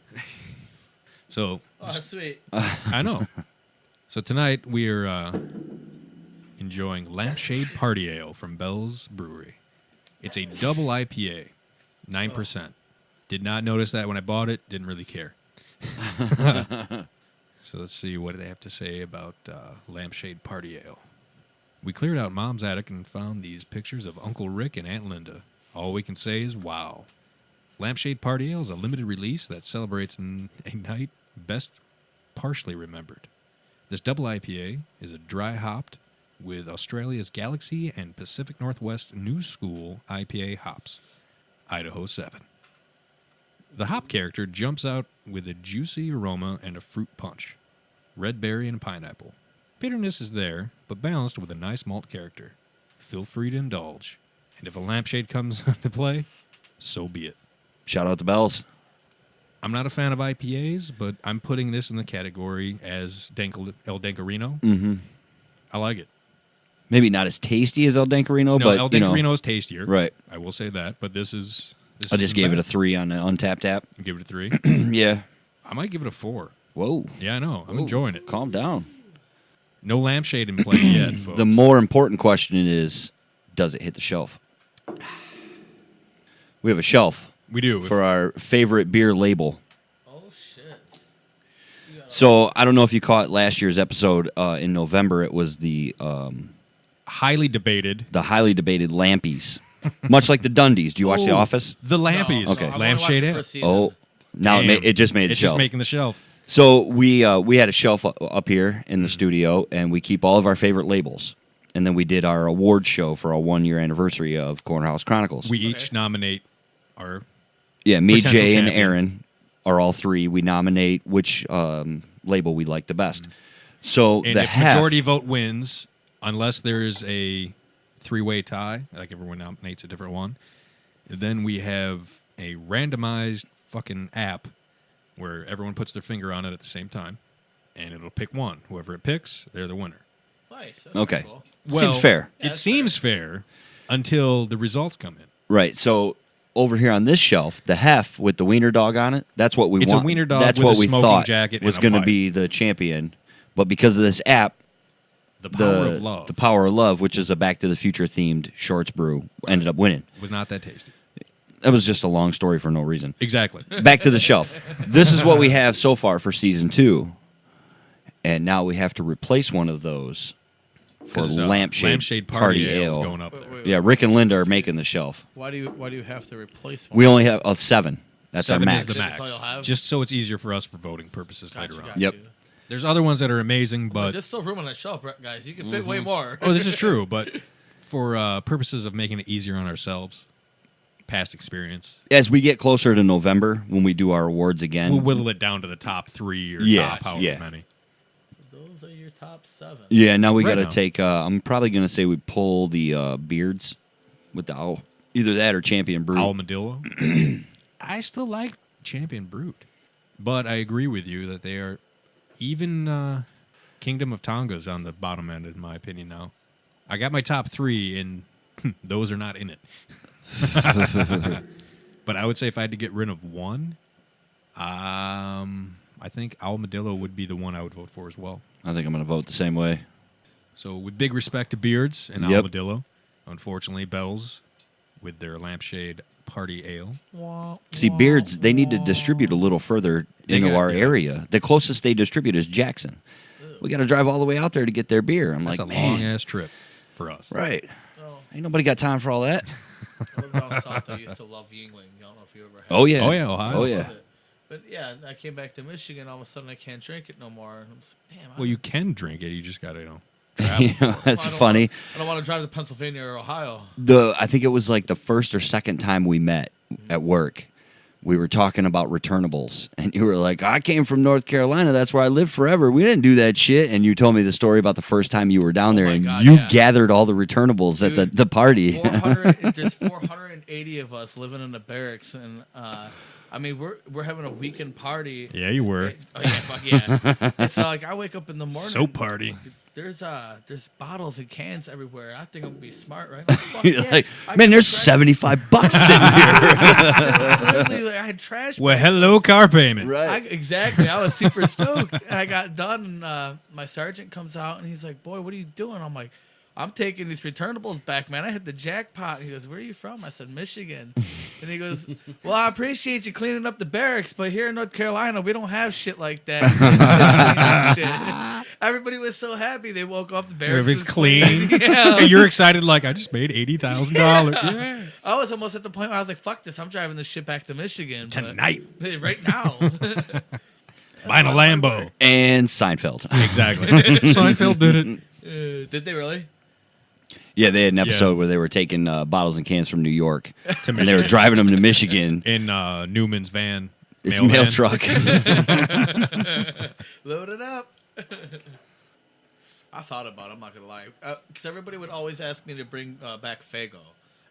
So Oh, that's sweet. I know. So tonight we are enjoying Lampshade Party Ale from Bells Brewery. It's a double IPA, 9%. Did not notice that when I bought it. Didn't really care. So let's see what they have to say about Lampshade Party Ale. We cleared out Mom's attic and found these pictures of Uncle Rick and Aunt Linda. All we can say is wow. Lampshade Party Ale is a limited release that celebrates a night best partially remembered. This double IPA is a dry hopped with Australia's Galaxy and Pacific Northwest New School IPA hops, Idaho 7. The hop character jumps out with a juicy aroma and a fruit punch, red berry and pineapple. Bitterness is there, but balanced with a nice malt character. Feel free to indulge, and if a lampshade comes into play, so be it. Shout out to Bells. I'm not a fan of IPAs, but I'm putting this in the category as El Dancarino. Mm-hmm. I like it. Maybe not as tasty as El Dancarino, No, but El Dancarino is tastier. Right. I will say that, but this is... I just gave it a 3 on the Untapped app. You give it a 3? Yeah. I might give it a 4. Whoa. Yeah, I know. I'm Whoa. enjoying it. Calm down. No lampshade in play yet, folks. The more important question is, does it hit the shelf? We have a shelf We do. for our favorite beer label. Oh, shit. So I don't know if you caught last year's episode in November. It was the highly debated. highly debated Lampies, much like the Dundies. Do you watch The Ooh, Office? The Lampies. Okay. I've only watched Lampshade the Ale. first season. Oh, now Damn. it just made the It's shelf. just making the shelf. So we had a shelf up here in the studio, and we keep all of our favorite labels. And then we did our award show for our 1-year anniversary of Corner House Chronicles. We each nominate our... Yeah, me, Potential Jay, and champion. Aaron are all three. We nominate which label we like the best. So And the if hef, majority vote wins, unless there's a 3-way tie, like everyone nominates a different one, then we have a randomized fucking app where everyone puts their finger on it at the same time, and it'll pick one. Whoever it picks, they're the winner. Nice. That's Okay. Cool. Seems fair. Yeah, It that's seems fair until the results come in. Right. So over here on this shelf, the hef with the wiener dog on it, that's what we It's a want. wiener dog That's with what a we smoking thought jacket was and a going to pipe. be the champion. But because of this app, The power of love the Power of Love, which is a Back to the Future themed shorts brew, ended up winning. was not that tasty. That was just a long story for no reason. Exactly. Back to the shelf. This is what we have so far for season 2. And now we have to replace one of those for 'Cause, Lampshade Party Ale. is going up there. Wait. Yeah, Rick and Linda are making the shelf. Why do you have to replace one? We only have 7. That's 7 our is max. the That's all max. you'll have? Just so it's easier for us for voting purposes Gotcha, later on. gotcha. Yep. There's other ones that are amazing, But but there's still room on that shelf, guys. You can fit way more. oh, this is true. But for purposes of making it easier on ourselves, past experience, As we get closer to November, when we do our awards again, we'll whittle it down to the top 3 or Yeah, top however yeah. many. Those are your top 7. yeah, now we Right got to now. take. I'm probably going to say we pull the beards with the owl, either that or Champion Brew. Armadillo. I still like Champion Brute, but I agree with you that they are even Kingdom of Tonga's on the bottom end, in my opinion. Now, I got my top 3, and those are not in it. But I would say if I had to get rid of one, I think Armadillo would be the one I would vote for as well. I think I'm going to vote the same way. So with big respect to Beards and Yep. Armadillo, unfortunately, Bells with their Lampshade Party Ale. See, beards, they need to distribute a little further They into got- our yeah. area. The closest they distribute is Jackson. We got to drive all the way out there to get their beer. I'm That's like, a man. long-ass trip for us. Right. Oh, Ain't nobody got time for all that. I lived down south. I used to love Yingling. I don't know if you ever had Oh, yeah. Oh, yeah, Ohio. Oh, I yeah. loved it. But yeah, I came back to Michigan. All of a sudden, I can't drink it no more. And I'm just, damn. Well, you can drink it. You just got to, travel. You know, that's I don't funny. I don't want to drive to Pennsylvania or Ohio. I think it was like the first or second time we met at work. We were talking about returnables, and you were like, I came from North Carolina. That's where I lived forever. We didn't do that shit. And you told me the story about the first time you were down there, my and God, you yeah. gathered all the returnables at Dude, the party. There's 480 of us living in the barracks, and I mean, we're having a weekend party. Yeah, you were. Oh yeah, fuck yeah. And so like I wake up in the morning. Soap party. There's bottles and cans everywhere. I think I'm gonna be smart, right? Like, fuck You're yeah. like, I man, got there's trash- $75 sitting here. Literally, like, I had trash. Well, bags. hello, car payment. Exactly. I was super stoked. And I got done, and my sergeant comes out, and he's like, "Boy, what are you doing?" I'm like, "I'm taking these returnables back, man. I hit the jackpot." He goes, "Where are you from?" I said, "Michigan." And he goes, "Well, I appreciate you cleaning up the barracks, but here in North Carolina, we don't have shit like that." Shit. Everybody was so happy. They woke up, the barracks Everything's was clean. Yeah. And you're excited, like, I just made $80,000. Yeah. I was almost at the point where I was like, "Fuck this! I'm driving this shit back to Michigan but- Tonight. right now." Buying a Lambo. And Seinfeld. Exactly. Seinfeld did it. Did they really? Yeah, they had an Yeah. episode where they were taking bottles and cans from New York, To and they were driving them to Michigan. In Newman's van. It's a mail van. truck. Load it up. I thought about it, I'm not going to lie. Because everybody would always ask me to bring back Faygo.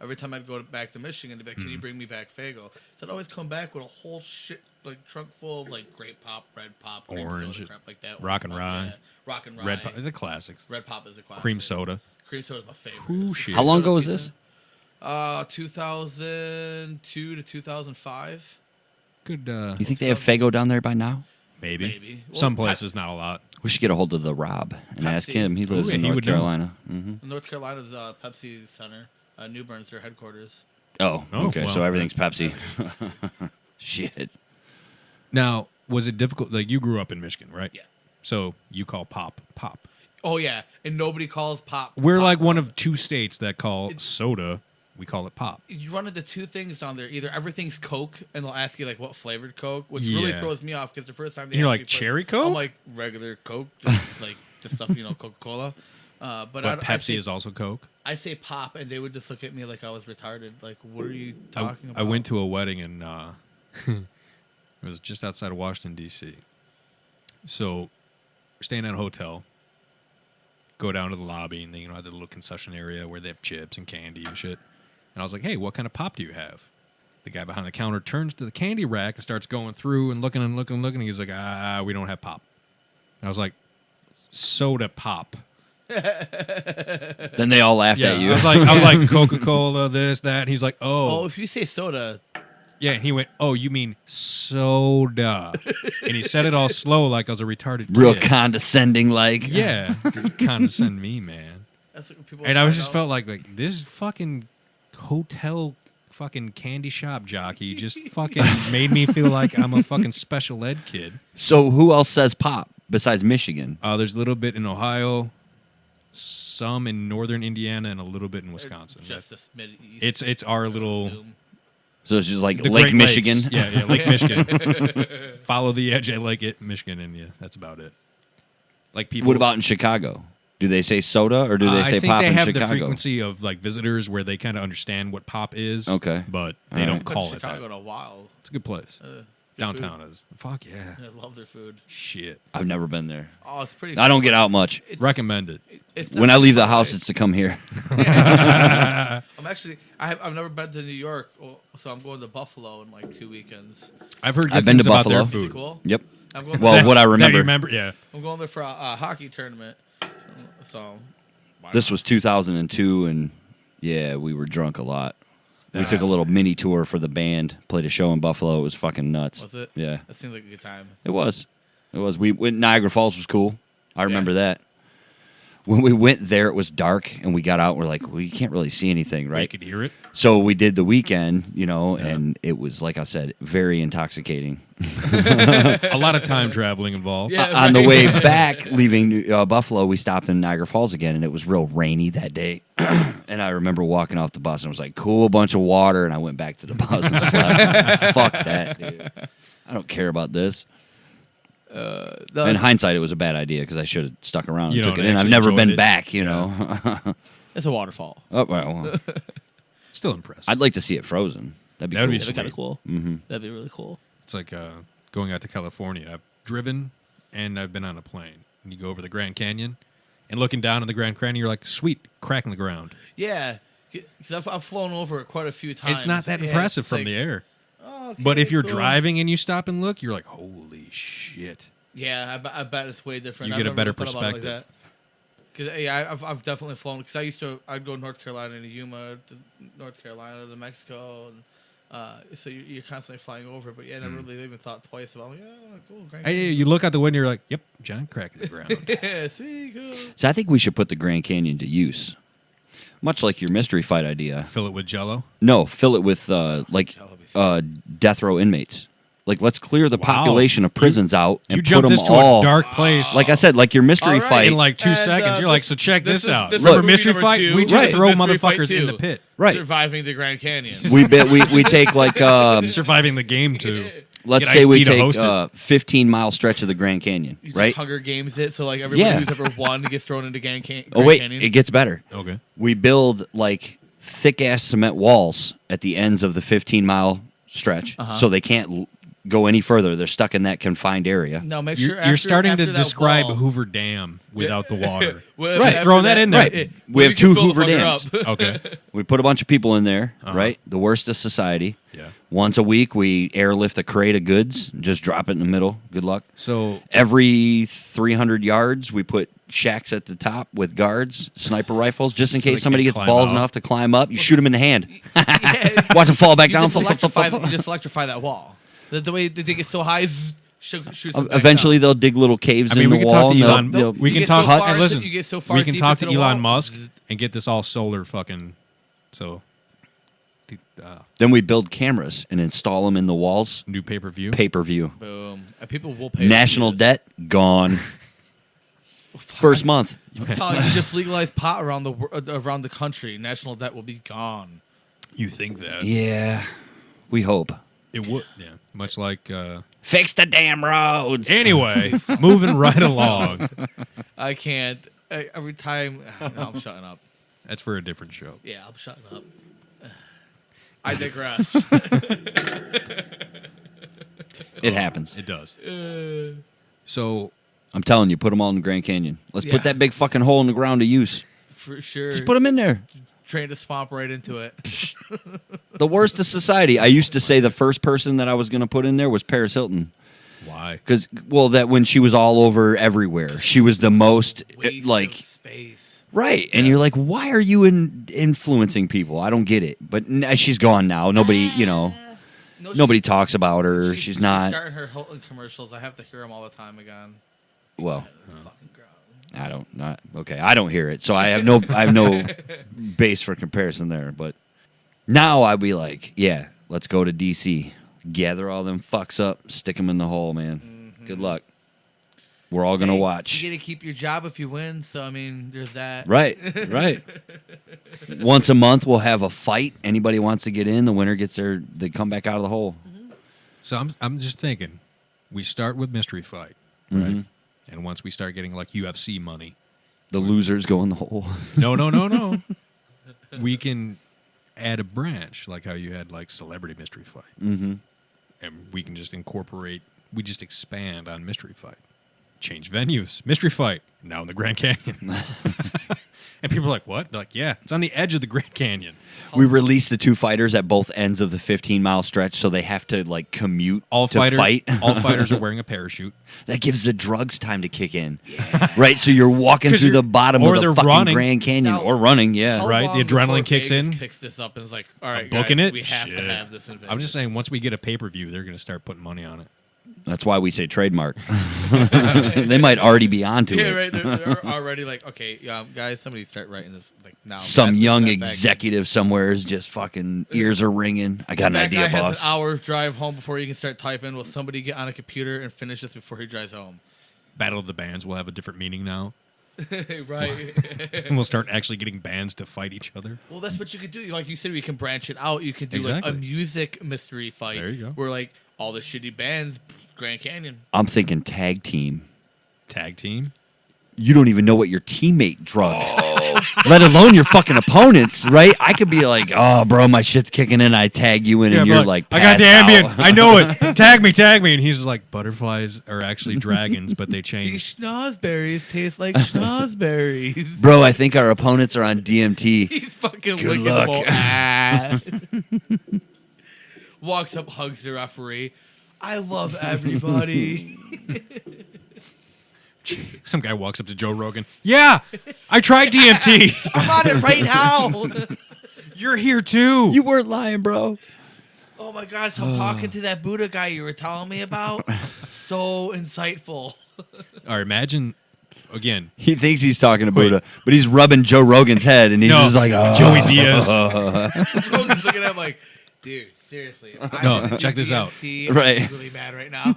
Every time I'd go back to Michigan, they'd be like, "Can you bring me back Faygo?" So I'd always come back with a whole shit, like, trunk full of, like, grape pop, red pop, cream Orange, soda, crap like that. Rock and Orange pop, Rye. yeah. Rock and Rye. Red pop, the classics. Red pop is a classic. Cream soda. Cream soda's my favorite. Ooh, shit. How long Soda ago was pizza. this? 2002 to 2005. Good, You think they have Faygo down there by now? maybe. Maybe. Well, Some places, not a lot. We should get a hold of the Rob and ask Pepsi. him. He lives yeah, in he North would know. Carolina. Hmm. North Carolina's Pepsi Center. New Bern's their headquarters. Oh, Oh, okay. well, so everything's Pepsi. Shit. Now, was it difficult? Like, you grew up in Michigan, right? Yeah. So you call pop. Oh yeah, and nobody calls pop. We're pop. like one of two states that call soda, we call it pop. You run into two things down there. Either everything's Coke, and they'll ask you like what flavored Coke, which really Yeah. throws me off because the first time they You're asked like, me cherry I'm Coke? like regular Coke, just like the stuff Coca Cola. But But I Pepsi say, is also Coke. I say pop, and they would just look at me like I was retarded. Like, what are you I, talking about? I went to a wedding in, it was just outside of Washington, D.C. So we're staying at a hotel. Go down to the lobby, and they have the little concession area where they have chips and candy and shit. And I was like, "Hey, what kind of pop do you have?" The guy behind the counter turns to the candy rack and starts going through and looking and looking and looking. And he's like, "We don't have pop." And I was like, "Soda pop." Then they all laughed at you. I was like Coca-Cola, this, that. And he's like, Oh, "Oh, if you say soda, yeah." And he went, "Oh, you mean soda?" And he said it all slow, like I was a retarded Real kid. condescending, like. Yeah, condescend me, man. that's what people. And I find just out. felt like this fucking hotel fucking candy shop jockey just fucking made me feel like I'm a fucking special ed kid. So who else says pop besides Michigan? There's a little bit in Ohio, some in northern Indiana, and a little bit in Wisconsin. just a smidge east. It's our little Zoom. So it's just like the Lake Great Michigan. Lakes. Yeah, Lake Michigan. Follow the edge at Lake Michigan, and yeah, that's about it. Like people. What about in Chicago? Do they say soda or do they I say think pop they in have Chicago? the frequency of like visitors where they kind of understand what pop is. Okay. but All they right. don't Been call to it Chicago that. in a while. It's a good place. Good Downtown is. Fuck yeah. food. I love their food. Shit. I've never been there. Oh, it's pretty. I don't get out much. It's, Recommend it. It's When I leave the far house, away. it's to come here. I'm actually. I've never been to New York, so I'm going to Buffalo in like 2 weekends. I've heard good I've been things to about their Buffalo. Is it food. cool? Yep. I'm going. Well, there, what I That you remember, remember, yeah. I'm going there for a hockey tournament. So. this was 2002, and yeah, we were drunk a lot. We Ah. took a little mini tour for the band, played a show in Buffalo. It was fucking nuts. Was it? Yeah, That seems like a good time. it was. It was. We went Niagara Falls was cool. I remember that. When we went there, it was dark, and we got out. And we're like, we can't really see anything, You right? could hear it. So we did the weekend, and it was, like I said, very intoxicating. A lot of time traveling involved. Yeah. On the way back, leaving Buffalo, we stopped in Niagara Falls again, and it was real rainy that day. And I remember walking off the bus, and it was like, cool bunch of water, and I went back to the bus and slept. Fuck that, dude. I don't care about this. No, In hindsight, it was a bad idea because I should have stuck around You and took don't it in. I've actually never enjoyed been it. back, you know. it's a waterfall. Oh, well, Still impressed. I'd like to see it frozen. That'd be That'd cool. be That'd be kind of sweet. cool. Mm-hmm. That'd be really cool. It's like going out to California. I've driven and I've been on a plane. And you go over the Grand Canyon and looking down on the Grand Canyon, you're like, sweet, crack in the ground. Yeah, because I've flown over it quite a few times. It's not that Yeah, impressive it's from like, the air. oh, okay, But if you're cool. driving and you stop and look, you're like, holy shit. Yeah, I bet it's way different. You I've get a never better really thought about it like perspective. Because I've definitely flown. Because I'd go North Carolina to Yuma, to North Carolina to Mexico, and so you're constantly flying over. But yeah, I never really even thought twice about. Like, yeah, cool, great. Hey, you look out the window, you're like, yep, John, crack in the ground. Yeah, sweet, cool. So I think we should put the Grand Canyon to use. Much like your mystery fight idea. Fill it with Jello. No, fill it with Jello be death row inmates. Like, let's clear the Wow. population of prisons out and You put jumped them this to all. a dark place. Like I said, like your mystery All right. fight. in like 2 And, seconds. You're like, so check this out. This is Remember movie mystery number fight? 2. We just Right. throw Mystery Fight motherfuckers 2. in the pit. Right. Surviving the Grand Canyon. we take like Surviving the game too. let's Get say we Ice-T to take host it. 15-mile stretch of the Grand Canyon, You right? just Hunger Games it, so like everybody Yeah. who's ever won gets thrown into Grand Canyon. Oh wait, it gets better. Okay. We build like thick ass cement walls at the ends of the 15-mile stretch, so they can't go any further. They're stuck in that confined area. No, make sure You're starting to after that describe wall- Hoover Dam without the water. Well, Right. after Throwing that in there. Right. We have can 2 fill the Hoover fucker dams. up. Okay. We put a bunch of people in there, Uh-huh. right? The worst of society. Yeah. Once a week, we airlift a crate of goods, just drop it in the middle. Good luck. So Every 300 yards, we put shacks at the top with guards, sniper rifles, just in So they case somebody can't gets climb balls out? enough to climb up. You shoot them in the hand. Watch them fall back You down. just electrify that wall. The way they get so high, shoots them back Eventually, down. they'll dig little caves I mean, in we the can wall. talk to and Elon. they'll- We You can get talk. so far and into- listen, you get so far we can deep talk to into the Elon wall. Musk and get this all solar fucking. So, Then we build cameras and install them in the walls. new pay-per-view. Pay-per-view. Boom. And people will pay. National to see this. debt gone. First month. I'm telling you, just legalize pot around the country. National debt will be gone. You think that? Yeah, we hope. It would. Yeah. Much like. Fix the damn roads. Anyway, moving right along. I can't. Every time. No, I'm shutting up. That's for a different show. Yeah, I'm shutting up. I digress. It happens. It does. So I'm telling you, put them all in the Grand Canyon. Let's Yeah. put that big fucking hole in the ground to use. For sure. Just put them in there. Train to swamp right into it. The worst of society. I used to say the first person that I was going to put in there was Paris Hilton. why? Because, well, that when she was all over everywhere, she was the most, Waste like, of space. right. And you're like, why are you influencing people? I don't get it. But she's gone now. Nobody, No, nobody talks about her. She's not. She's starting her Hilton commercials. I have to hear them all the time again. Well, Fucking gross. I don't. Not okay. I don't hear it, so I have no base for comparison there. But now I'd be like, yeah, let's go to DC, gather all them fucks up, stick them in the hole, man. Good luck. We're all gonna Hey, watch. You get to keep your job if you win. So I mean, there's that. Right, right. Once a month, we'll have a fight. Anybody wants to get in, the winner gets they come back out of the hole. So I'm just thinking, we start with mystery fight, right? Mhm. And once we start getting like UFC money, The losers go in the hole. no, we can add a branch like how you had like celebrity mystery fight, Mm-hmm. and we can just incorporate. We just expand on mystery fight, change venues. Mystery fight now in the Grand Canyon, and people are like, "What?" They're like, "Yeah, it's on the edge of the Grand Canyon." We release the 2 fighters at both ends of the 15-mile stretch, so they have to like commute All to fight. all fighters are wearing a parachute. That gives the drugs time to kick in. Right? So you're walking 'Cause through the you're- bottom or of the they're fucking running. Grand Canyon. Now- Or running, yeah. How Right, long the adrenaline before kicks Vegas in? Picks this up and is like, all right, Booking guys, it? we have Shit. to have this in Vegas. I'm just saying, once we get a pay-per-view, they're going to start putting money on it. That's why we say trademark. They might already be onto Yeah, it. right. They're already like, okay, guys, somebody start writing this like now. Some That's young that fact. executive somewhere is just fucking ears are ringing. I got an That idea, guy has boss. an hour drive home before he can start typing. Will somebody get on a computer and finish this before he drives home? Battle of the Bands will have a different meaning now, Right. and we'll start actually getting bands to fight each other. Well, that's what you could do. Like you said, we can branch it out. You could do like Exactly. a music mystery fight. There you go. Where like all the shitty bands, Grand Canyon. I'm thinking tag team. Tag team. You don't even know what your teammate drunk, let alone your fucking opponents, right? I could be like, oh, bro, my shit's kicking in. I tag you in, and you're like, I got the passed ambient. out. I know it. Tag me. And he's like, butterflies are actually dragons, but they These change. schnozberries taste like schnozberries. Bro, I think our opponents are on DMT. He's fucking Good licking luck. the ball. Ah. Walks up, hugs the referee. I love everybody. Some guy walks up to Joe Rogan. Yeah, I tried DMT. I'm on it right now. You're here too. You weren't lying, bro. Oh my God, so I'm talking to that Buddha guy you were telling me about. So insightful. All right, imagine again. He thinks he's talking to Buddha, but he's rubbing Joe Rogan's head, and he's No, just like, oh. Joey Diaz. Rogan's looking at him like, dude, seriously. if I No, were to check do this out. DMT, Right. I'm really mad right now.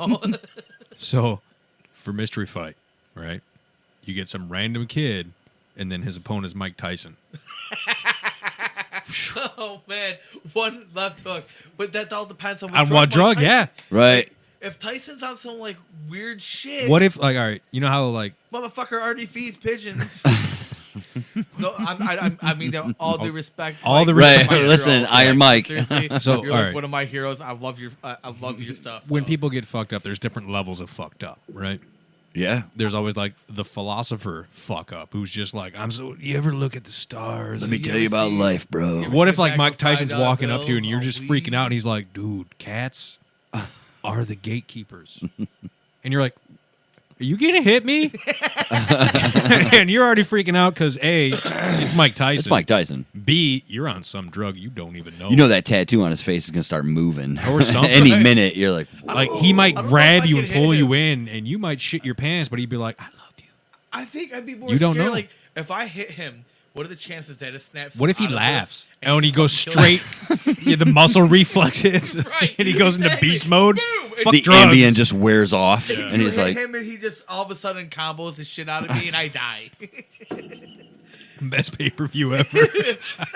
So, for mystery fight, right? You get some random kid, and then his opponent is Mike Tyson. Oh man, one left hook, but that all depends on On what drug? Tyson- Yeah. Right. If Tyson's on some like weird shit, What if, like, all right, you know how, like, motherfucker already feeds pigeons? No, I mean, all due respect. All the respect. you're my Right, listen, hero. Iron Mike. Seriously, So, you're all like right. one of my heroes. I love your stuff. when so. people get fucked up, there's different levels of fucked up, right? Yeah. There's always, like, the philosopher fuck up who's just like, you ever look at the stars? Let me and tell you about life, bro. You What sit if, like, back Mike with Tyson's $5 walking up to you and bill you're on just weed? freaking out, and he's like, dude, cats are the gatekeepers. And you're like, are you gonna hit me? And you're already freaking out because A, it's Mike Tyson. It's Mike Tyson. B, you're on some drug you don't even know. You know that tattoo on his face is going to start moving. Or something. Any minute, you're like, Like, he might I don't know grab if I you can and pull hit you him. in, and you might shit your pants, but he'd be like, I love you. I think I'd be more You don't scared. know. Like if I hit him, what are the chances that it snaps? What if he out of laughs? this And he goes fucking straight, yeah, the muscle reflex hits, Right, and he goes into exactly. beast mode. Boom! Fuck the drugs. Ambien just wears off, kills me? and he's You like, hit him, and he just all of a sudden combos the shit out of me, and I die. Best pay-per-view ever.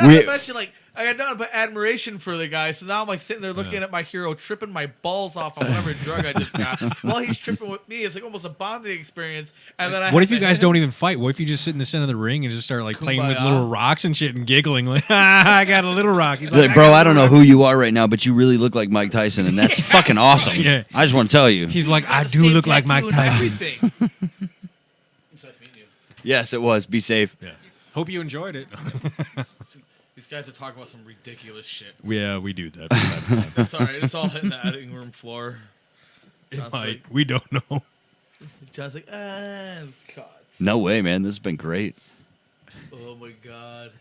Not We- to mention, like, I got nothing but admiration for the guy. So now I'm like sitting there looking at my hero tripping my balls off on whatever drug I just got. While he's tripping with me, it's like almost a bonding experience. And then What if you guys don't even fight? What if you just sit in the center of the ring and just start like playing with Kumbaya. little rocks and shit and giggling like, I got a little rock. He's like, like, bro, got a I don't know little who rock." you are right now, but you really look like Mike Tyson, and that's fucking awesome. Yeah. I just want to tell you. He's like, I the do same look like Mike tattoo and Tyson. everything. It's nice meeting you. Yes, it was. Be safe. Yeah. Hope you enjoyed it. These guys are talking about some ridiculous shit. Yeah, we do that. from time to time. It's all right. It's all hitting the editing room floor. It John's might. like, We don't know. John's like, cuts. No way, man. This has been great. Oh my god.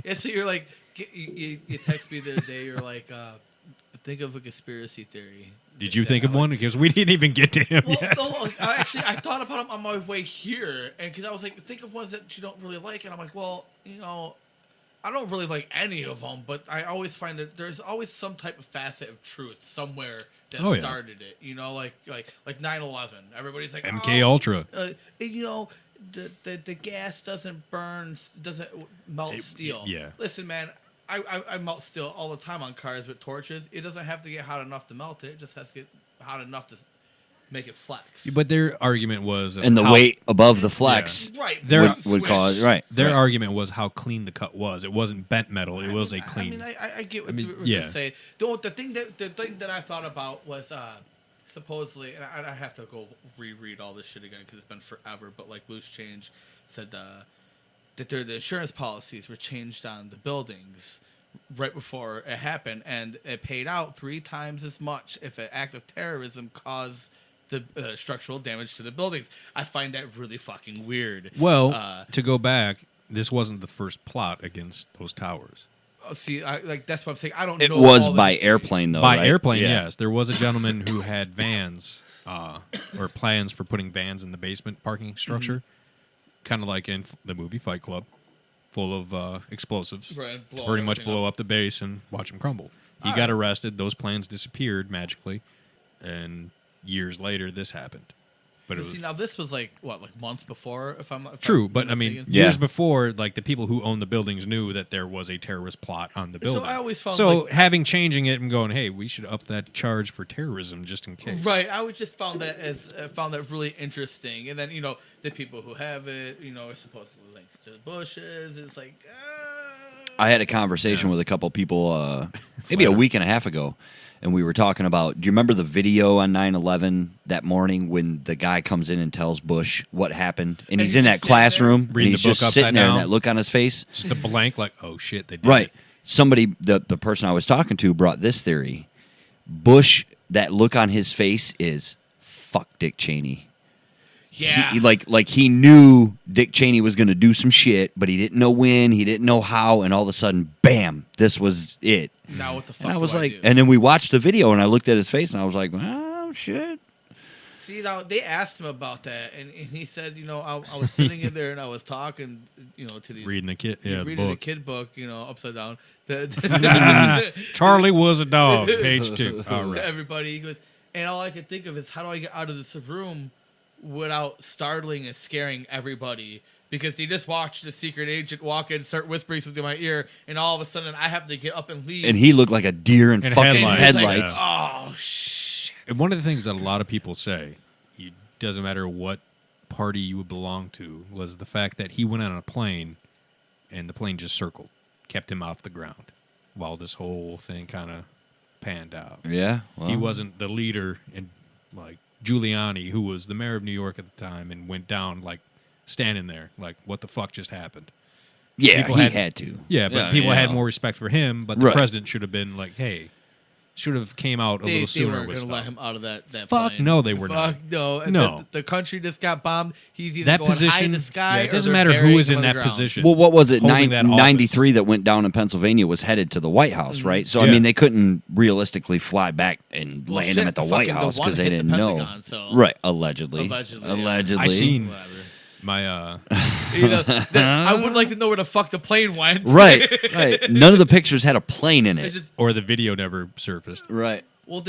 Yeah, so you're like, you text me the other day. You're like, think of a conspiracy theory. Did you that think I of like. one? Because we didn't even get to him Well, yet. no, I thought about them on my way here, and because I was like, think of ones that you don't really like, and I'm like, well, I don't really like any of them, but I always find that there's always some type of facet of truth somewhere that Oh, yeah. started it. Like 9/11. Everybody's like, MK oh, Ultra. the gas doesn't burn, doesn't melt steel. yeah. Listen, man. I melt steel all the time on cars with torches. It doesn't have to get hot enough to melt it. It just has to get hot enough to make it flex. But their argument was, And the how- weight above the flex Right. There- would cause right. Their right. argument was how clean the cut was. It wasn't bent metal. It was a clean. I get what I mean, you were yeah. gonna say. The thing that I thought about was supposedly, and I have to go reread all this shit again because it's been forever. But like Loose Change said that the insurance policies were changed on the buildings right before it happened, and it paid out 3 times as much if an act of terrorism caused the structural damage to the buildings. I find that really fucking weird. Well, to go back, this wasn't the first plot against those towers. See, that's what I'm saying. I don't It know. was all by this. airplane, though. By right? airplane, Yeah. yes. There was a gentleman who had vans or plans for putting vans in the basement parking structure, kind of like in the movie Fight Club, full of explosives. Right, blow Pretty much everything blow up. up the base and watch them crumble. He All got right. arrested. Those plans disappeared magically. And years later, this happened. But it was See, now this was like months before, if I'm true. if I'm But I mean, mistaken? years before, like the people who owned the buildings knew that there was a terrorist plot on the building. I always found, so like- having changing it and going, hey, we should up that charge for terrorism just in case. Right, I always just found that really interesting, and then the people who have it, are supposedly linked to Bushes. It's like, I had a conversation with a couple people maybe a week and a half ago, and we were talking about, do you remember the video on 9/11 that morning when the guy comes in and tells Bush what happened? And he's in that just sitting classroom, and Reading he's the book just sitting upside there down. and that look on his face. Just a blank, like, oh shit, they did Right. it. Somebody, the person I was talking to brought this theory. Bush, that look on his face is, fuck Dick Cheney. yeah, He knew Dick Cheney was going to do some shit, but he didn't know when, he didn't know how, and all of a sudden, bam, this was it. now what the fuck? And I was do like, do? and then we watched the video, and I looked at his face, and I was like, oh shit. See, now they asked him about that, and he said, I was sitting in there and I was talking, to these Reading the kid, yeah, reading book. the kid book, upside down. Charlie was a dog. Page 2. All To right. everybody. He goes, and all I could think of is, how do I get out of this room without startling and scaring everybody? Because they just watched the secret agent walk in, start whispering something in my ear, and all of a sudden I have to get up and leave. And he looked like a deer in And fucking headlights, headlights. yeah. Oh shit! And one of the things that a lot of people say, it doesn't matter what party you would belong to, was the fact that he went on a plane and the plane just circled, kept him off the ground while this whole thing kind of panned out. Yeah. Well, He wasn't the leader, and like Giuliani, who was the mayor of New York at the time, and went down like standing there, like, what the fuck just happened? Yeah, people he had- had to. Yeah, but people had more respect for him. But the Right. president should have been like, hey, should have came out a They little sooner weren't with going to let stuff. him out of that Fuck plane. no, they were Fuck not. no. No. The country just got bombed. He's either That going high in position, the sky. yeah, it or doesn't they're matter who burying is him in on the that ground. position. Well, what was it? Holding that office. 93 that went down in Pennsylvania was headed to the White House, right? So, I Yeah. mean, they couldn't realistically fly back and Well, land shit, him at the White fucking the House one because they hit the didn't know. Pentagon, so- Right, allegedly. Allegedly, yeah. Allegedly. I seen Whatever. my I would like to know where the fuck the plane went. Right, right. None of the pictures had a plane in It's it. just- or the video never surfaced. Right. Well,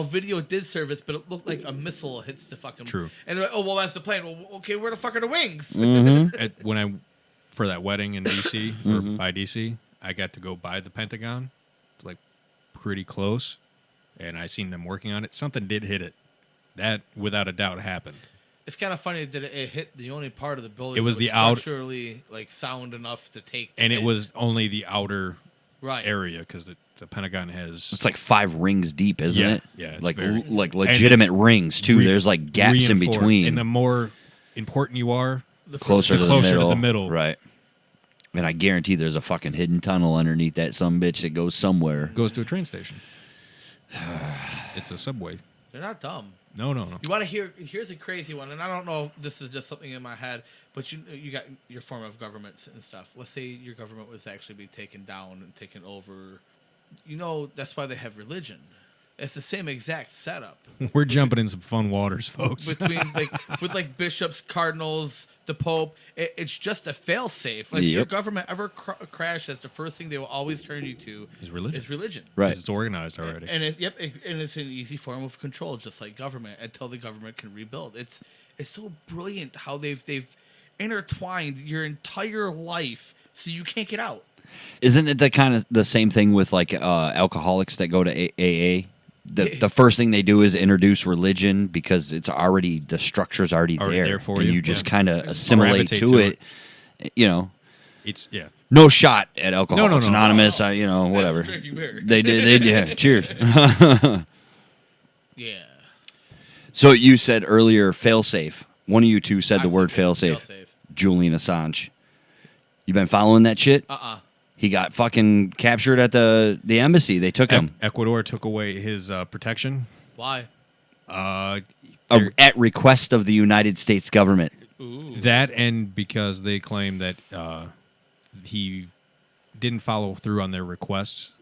video did service, but it looked like a missile hits the fucking. True. And they're like, oh well, that's the plane. Well, okay, where the fuck are the wings? When I for that wedding in DC or by DC, I got to go by the Pentagon, like pretty close, and I seen them working on it. Something did hit it. That without a doubt happened. It's kind of funny that it hit the only part of the building. It was that the out- structurally like sound enough to take. The And hit. it was only the outer right area because the Pentagon has It's like 5 rings deep, isn't Yeah, it? yeah, it's Like very- like and legitimate it's rings too. There's like gaps in reinforced. between. And the more important you are, the closer, the to, closer the to middle. the middle. Right. And I guarantee there's a fucking hidden tunnel underneath that sumbitch that goes somewhere. goes to a train station. It's a subway. They're not dumb. No. You want to hear? Here's a crazy one, and I don't know if this is just something in my head, but you got your form of governments and stuff. Let's say your government was actually be taken down and taken over. That's why they have religion. It's the same exact setup We're jumping in some fun waters, folks. between with bishops, cardinals, the Pope. It's just a fail-safe. Like if your Yep. government ever crashes, the first thing they will always turn you to Is religion. Right. 'Cause it's organized already. And it's an easy form of control, just like government, until the government can rebuild. It's so brilliant how they've intertwined your entire life so you can't get out. Isn't it the kind of the same thing with like alcoholics that go to AA? The first thing they do is introduce religion because it's already the structure's already Already there, there for and you, you just yeah. kind of assimilate Gravitate to to it. It's No shot at Alcoholics no. Anonymous. Whatever. Drinking beer. They did. Yeah. Cheers. Yeah. So you said earlier, failsafe. One of you two said the word failsafe. Fail-safe. Julian Assange. You been following that shit? He got fucking captured at the embassy. They took him Ecuador took away his protection. Why? at request of the United States government. Ooh. That and because they claim that he didn't follow through on their requests.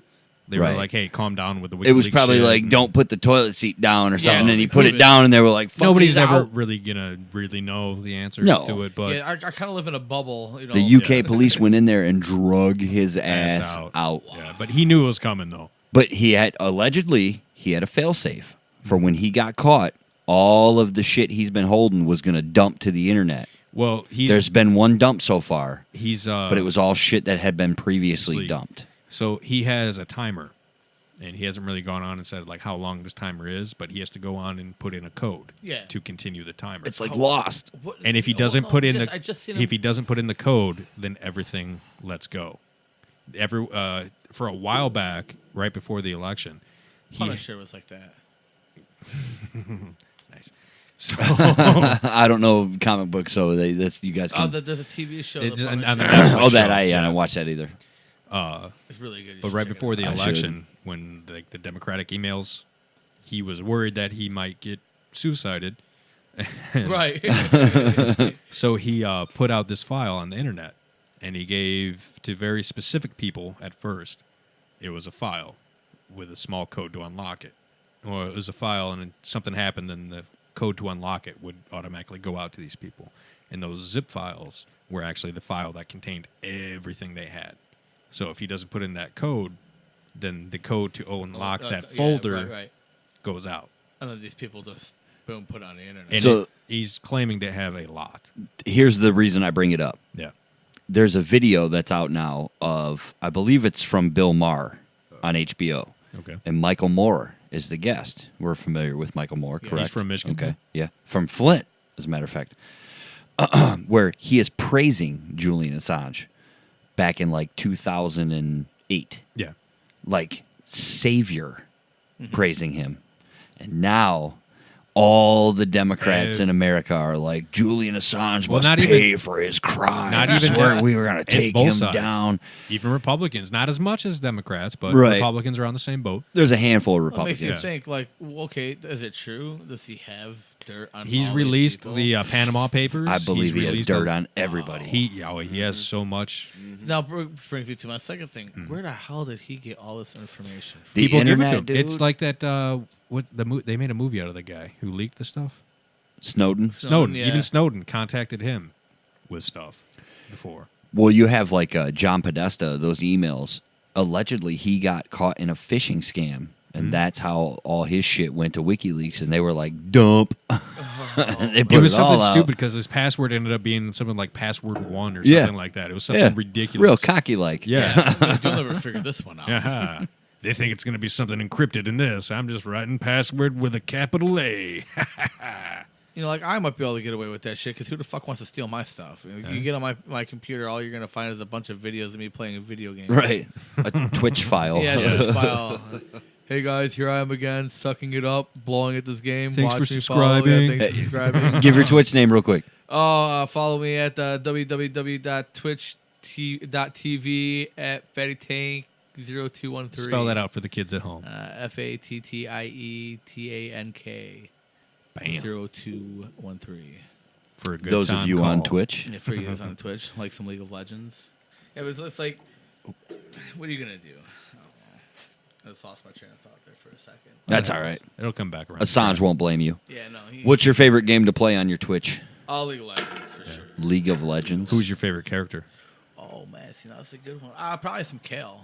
They Right. were like, "Hey, calm down with the WikiLeaks It was probably shit," like, and don't put the toilet seat down or something. Yeah, and he it's put it stupid. down, and they were like, fuck, Nobody's he's ever out. really gonna really know the answer No. to it, but Yeah, I kind of live in a bubble. The UK police went in there and drug his ass ass out. Yeah, but he knew it was coming though. But he had, allegedly, he had a failsafe for when he got caught. all of the shit he's been holding was going to dump to the internet. Well, There's been one dump so far, he's but it was all shit that had been previously dumped. So he has a timer, and he hasn't really gone on and said like how long this timer is, but he has to go on and put in a code to continue the timer. It's like Lost. What- And if he oh, doesn't no, put in I just seen if he doesn't put in the code, then everything lets go. For a while back, right before the election, Punisher was like that. nice. So I don't know comic books, so that's you guys can. There's a TV show. It's The on Punisher. the Netflix Oh, that show, I don't watch that either. It's really good. You But should right check it before out. the I election, when the Democratic emails, he was worried that he might get suicided. Right. So he put out this file on the internet, and he gave to very specific people at first. It was a file with a small code to unlock it. Or it was a file, and something happened, and the code to unlock it would automatically go out to these people. And those zip files were actually the file that contained everything they had. So if he doesn't put in that code, then the code to unlock that folder right. goes out. And then these people just boom put on the internet. And So- he's claiming to have a lot. Here's the reason I bring it up. Yeah. There's a video that's out now of, I believe it's from Bill Maher on HBO. Okay. And Michael Moore is the guest. We're familiar with Michael Moore, Yeah. correct? He's from Michigan. Okay, yeah. From Flint, as a matter of fact. Where he is praising Julian Assange back in like 2008. Yeah. Like, savior praising him. And now all the Democrats in America are like, Julian Assange Well, must not pay even- for his crimes. Not even we were going to It's take both him sides. down. Even Republicans, not as much as Democrats, but Right. Republicans are on the same boat. There's a handful of What makes Republicans. you Yeah. think, like, well, okay, is it true? Does he have dirt on He's all released these the Panama Papers. I believe He's he has released dirt on everybody. He has so much. people? Now, brings me to my second thing. Where the hell did he get all this information from? The People give it internet, to him. dude. It's like that. They made a movie out of the guy who leaked the stuff. Snowden. Snowden. yeah. Even Snowden contacted him with stuff before. Well, you have like John Podesta, those emails. Allegedly, he got caught in a phishing scam, and that's how all his shit went to WikiLeaks, and they were like, dump. They put It was all something out. stupid because his password ended up being something like password 1 or Yeah. something like that. It was something Yeah. ridiculous. Real cocky like. Yeah. You'll never figure this one out. Yeah. They think it's going to be something encrypted in this. I'm just writing password with a capital A. You know, like, I might be able to get away with that shit because who the fuck wants to steal my stuff? You get on my computer, all you're going to find is a bunch of videos of me playing video games. Right. A Twitch file. Yeah, Twitch file. Hey guys, here I am again, sucking it up, blowing at this game. Thanks Watch for me follow. Yeah, subscribing. thanks for subscribing. Give your Twitch name real quick. Follow me at www.twitch.tv at fattytank0213. Spell that out for the kids at home. FATTIETANK Bam. 0213. For a good Those time of you call. on Twitch. Yeah, for you guys on Twitch, like some League of Legends. It was just like, what are you gonna do? I don't know. I just lost my train of thought there for a second. That's all right. It'll come back around. Assange won't blame you. Yeah, no. What's your favorite game to play on your Twitch? All League of Legends for sure. League of Legends. Who's your favorite character? Oh man, see, that's a good one. Probably some Kale.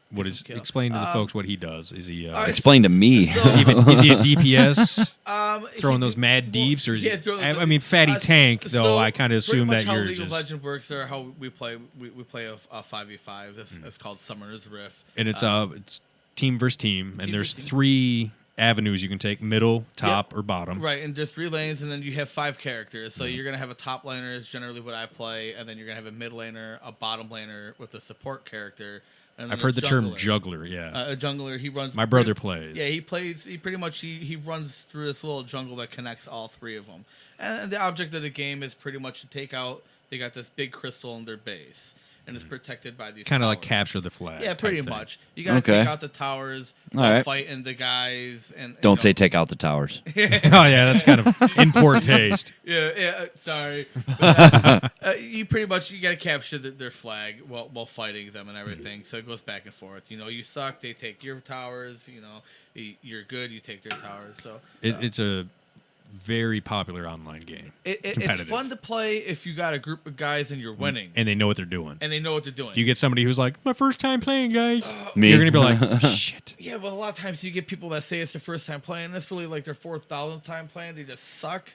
What is? Some kill. Explain to the folks what he does. Is he? right, Explain to me. So- Is he a DPS? Throwing he- those mad deeps, or is yeah, he, throwing I those- mean, fatty tank? Though so I kind of assume pretty much that how you're League of just, Legends works, or how we play. We play a 5v5. It's called Summoner's Rift. and it's team versus team, and Team there's versus team. 3 avenues you can take: middle, top, or bottom. Right, and just 3 lanes, and then you have 5 characters. So you're gonna have a top laner, is generally what I play, and then you're gonna have a mid laner, a bottom laner with a support character. And then I've a heard the term jungler. juggler. Yeah, A jungler, he runs. my brother plays. Yeah, he plays. He pretty much he runs through this little jungle that connects all 3 of them. And the object of the game is pretty much to take out. They got this big crystal in their base, and it's protected by these. Kind of like towers. capture the flag. Yeah, type pretty thing. much. You gotta Okay. take out the towers, All while right. fighting the guys, and Don't you know, say take out the towers. Oh yeah, that's kind of in poor taste. Yeah, sorry. You pretty much you gotta capture their flag while fighting them and everything. So it goes back and forth. You know, you suck, they take your towers. You know, you're good, you take their towers. So It's a very popular online game. It's Competitive. fun to play if you got a group of guys and you're winning. And they know what they're doing. And they know what they're doing. If you get somebody who's like, my first time playing, guys, Me. you're going to be like, oh, shit. Yeah, but a lot of times you get people that say it's their first time playing. And it's really like their 4,000th time playing. They just suck.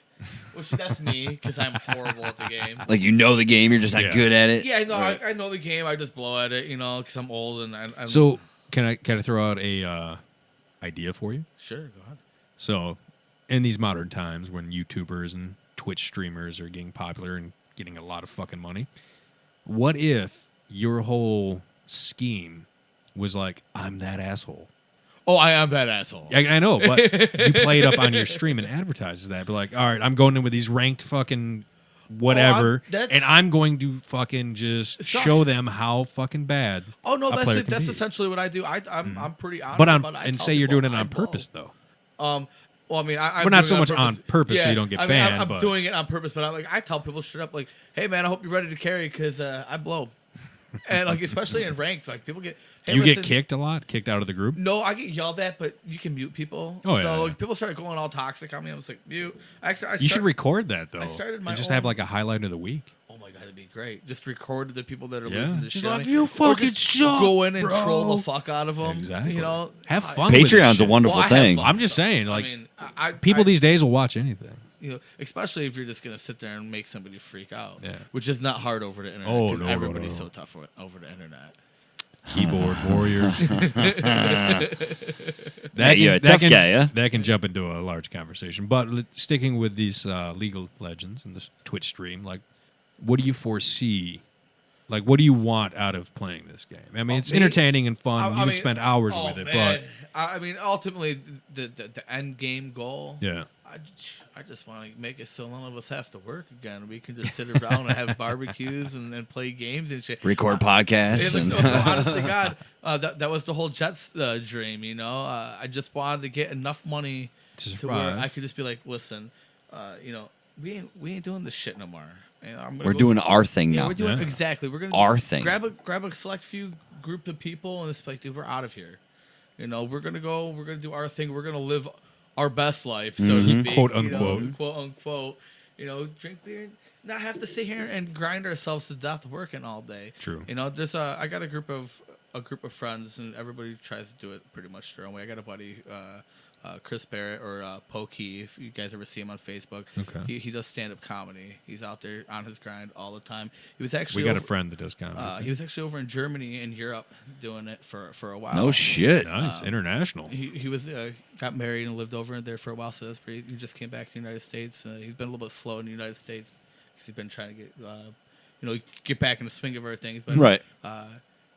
Which that's me, because I'm horrible at the game. Like, you know the game, you're just not Yeah. good at it. Yeah, no, Right. I know the game. I just blow at it, because I'm old and I'm So can I throw out a idea for you? Sure, go ahead. So in these modern times when YouTubers and Twitch streamers are getting popular and getting a lot of fucking money, what if your whole scheme was like, I'm that asshole? Oh, I am that asshole. I know, but you play it up on your stream and advertises that. But like, all right, I'm going in with these ranked fucking whatever, that's- and I'm going to fucking just Suck. show them how fucking bad. Oh no, a player can that's be. essentially what I do. I'm pretty honest But about it. I and tell say you're people doing it I on blow. purpose though. Well, I mean, I'm But not doing so it much on purpose so you don't get banned, I'm but- doing it on purpose, but I tell people straight up, like, hey man, I hope you're ready to carry because I blow, and like especially in ranks, like people get. Hey, You listen, get kicked a lot, kicked out of the group. No, I get yelled at, but you can mute people. Oh, yeah, so yeah. like, people started going all toxic on me. I was like, mute. You should record that though. I started my and just own- have like a highlight of the week. Oh my god, that'd be great. Just record the people that are Yeah. losing to Just shit. like, on me. "You Or fucking just suck, Go in and bro." troll the fuck out of them. Exactly. Have I- fun. with this Patreon's a shit. wonderful Well, I have thing. fun. I'm just saying, like, I mean, people I, these days will watch anything. especially if you're just gonna sit there and make somebody freak out. Yeah. Which is not hard over the internet. Oh, because no, everybody's no. so tough over the internet. Keyboard warriors. Yeah, you're a tough guy, yeah? That can jump into a large conversation. But sticking with these legal legends and this Twitch stream, like, what do you foresee? Like, what do you want out of playing this game? I mean, it's me? entertaining and fun. I you can mean, spend hours oh, with it, man. I mean, ultimately, the end game goal. but yeah. I just want to make it so none of us have to work again. We can just sit around and have barbecues and play games and shit. Record podcasts. Yeah, and- honestly, God, that was the whole Jets dream. I just wanted to get enough money To to where survive. I could just be like, listen, we ain't doing this shit no more. I'm gonna We're go- doing our thing Yeah, now. we're doing Yeah. exactly. We're gonna Our thing. Grab a select few group of people and it's like, dude, we're out of here. We're gonna go. We're gonna do our thing. We're gonna live our best life, so to speak. Quote, you know, unquote. quote unquote. Drink beer, not have to sit here and grind ourselves to death working all day. True. There's I got a group of friends, and everybody tries to do it pretty much their own way. I got a buddy, Chris Barrett or Pokey, if you guys ever see him on Facebook. Okay. He does stand-up comedy. He's out there on his grind all the time. He was actually We got a over- friend that does comedy. he was actually over in Germany and Europe doing it for a while. No shit. Nice. International. He was got married and lived over there for a while, so that's pretty. He just came back to the United States. He's been a little bit slow in the United States because he's been trying to get back in the swing of our things. But Right.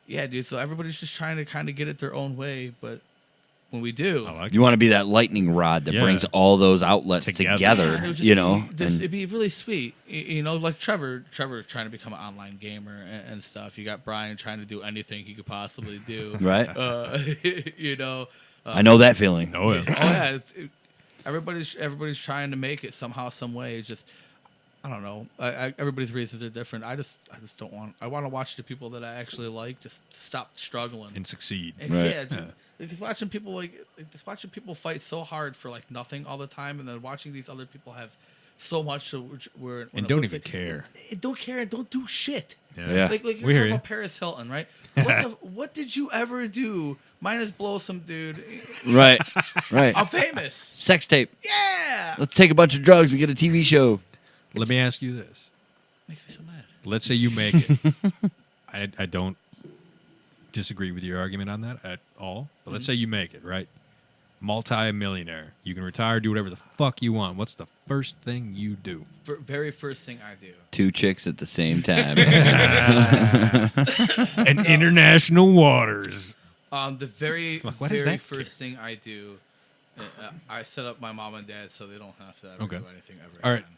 yeah, dude. So everybody's just trying to kind of get it their own way, but when we do, I like You want to be that lightning rod that Yeah. brings all those outlets Together. together, it would just and it'd be really sweet. Like Trevor's trying to become an online gamer and stuff. You got Brian trying to do anything he could possibly do. right? Uh, I know that feeling. Oh, yeah. Oh yeah, everybody's trying to make it somehow, some way. It's just I don't know. Everybody's reasons are different. I just don't want. I want to watch the people that I actually like just stop struggling. And succeed. And Right. yeah, dude, because watching people just watching people fight so hard for like nothing all the time, and then watching these other people have so much to where And don't even care. Don't care and don't do shit. Yeah. Like We you're hear talking you. about Paris Hilton, right? What did you ever do? Minus blow some dude. Right. Right. I'm famous. Sex tape. Yeah. Let's take a bunch of drugs and get a TV show. Let me ask you this. Makes me so mad. Let's say you make it. I don't disagree with your argument on that at all. But let's say you make it, right? Multi-millionaire. You can retire, do whatever the fuck you want. What's the first thing you do? Very first thing I do. 2 chicks at the same time. And international waters. The very What is very that first thing I do, I set up my mom and dad so they don't have to ever Okay. do anything ever. All right. again.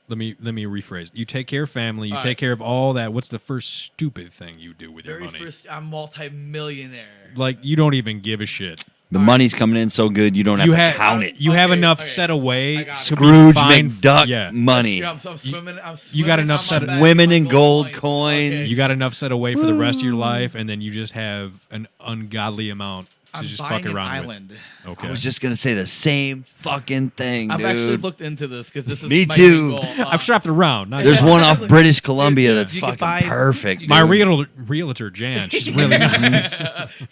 Let me rephrase. You take care of family. You All take right. care of all that. What's the first stupid thing you do with your Very money? first, I'm multi-millionaire. Like you don't even give a shit. The money's coming in so good you don't have You to have count it. You have Okay, enough okay. set I away. got it. to be Scrooge fine- McDuck Yeah. money. Yeah, I'm swimming. I'm You got swimming enough on set- my back Women with in my gold coins. coins. You got enough set away for the rest of your life, and then you just have an ungodly amount To I'm just buying fuck an around island. with. Okay. I was just gonna say the same fucking thing, I've dude. actually looked into this because this is Me my too. main goal. I've shopped around. Not There's yet. one off British Columbia that's You could fucking buy- perfect. you My dude. realtor Jan. She's really nice. So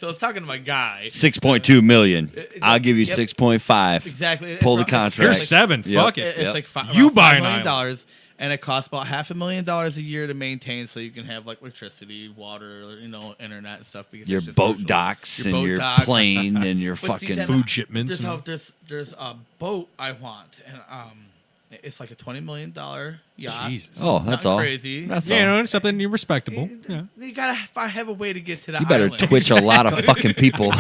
I was talking to my guy. 6.2 million. I'll give you Yep. 6.5. Exactly. It's Pull the around- it's- contract. Here's it's 7. Yep. Fuck it. It's Yep. like You around buy $5 an million, island. and it costs about $500,000 a year to maintain, so you can have like electricity, water, internet and stuff. Because Your it's just boat virtual. docks Your and boat your docks. plane and your But see, fucking then food shipments. There's a boat I want, and it's like a $20 million yacht. Jesus. Oh, that's Nothing all. crazy. That's Yeah, all. it's something respectable. Yeah. You gotta have a way to get to the You better island. twitch a lot of fucking people.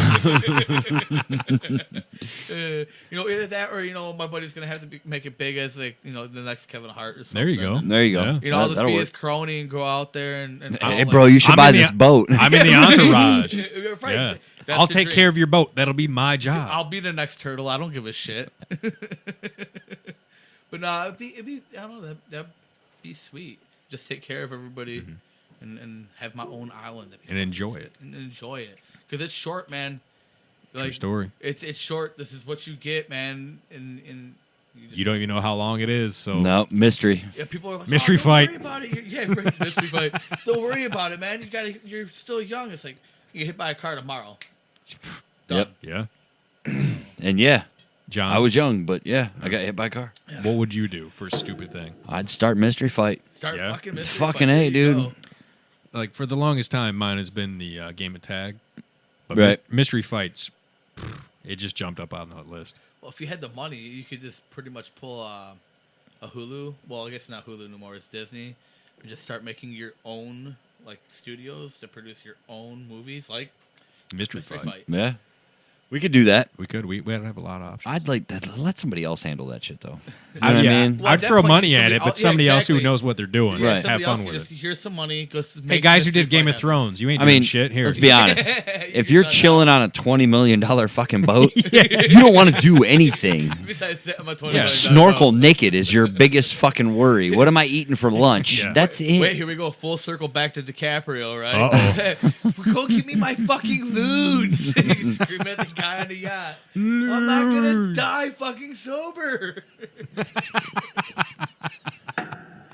Either that or my buddy's gonna have to make it big as like the next Kevin Hart or something. There you go. And, There you go. Yeah. I'll just That'll be work. his crony and go out there and Hey, bro, you should I'm buy in the- this boat. I'm in the entourage. Right. Yeah. That's I'll the take dream. care of your boat. That'll be my job. I'll be the next turtle. I don't give a shit. But no, it'd be I don't know, that'd be sweet. Just take care of everybody and have my own island. That'd be And fucking enjoy sick. it. And enjoy it. Because it's short, man. True story. It's short. This is what you get, man. And You don't even know how long it is. So No, mystery. yeah, people are like, Mystery don't fight. worry about it. Yeah, right, mystery fight. Don't worry about it, man. You're still young. It's like you get hit by a car tomorrow. Done. Yep. Yeah. And yeah, John, I was young, but yeah, I got hit by a car. what would you do for a stupid thing? I'd start mystery fight. Start Yeah. fucking mystery Fucking fight. A, There you dude. go. Like for the longest time, mine has been the game of tag. But Right. mystery fights, it just jumped up on that list. Well, if you had the money, you could just pretty much pull a Hulu. Well, I guess not Hulu anymore. It's Disney. And just start making your own like studios to produce your own movies, like Mystery, Mystery fight. Fight. Yeah, we could do that. We could. We don't have a lot of options. I'd like that. Let somebody else handle that shit, though. You know I'd, what yeah, I mean? Well, at I'd that throw point, money at somebody it, but else- yeah, somebody else who exactly. knows what they're doing. Right. Have Somebody fun else, with just it. here's some money. Go Hey make guys who Mystery did Game Fight of happen. Thrones, you ain't I doing mean, shit here. let's be honest. You If can you're done chilling on a $20 million fucking boat, you don't want to do anything. that. Besides sitting on my 20 Yeah. Snorkel naked is your biggest fucking worry. What am I eating for lunch? Yeah. That's it. Wait, here we go. Full circle back to DiCaprio, right? Uh-oh. Go give me my fucking lewds. He's screaming at the guy on the yacht. I'm not gonna die fucking sober.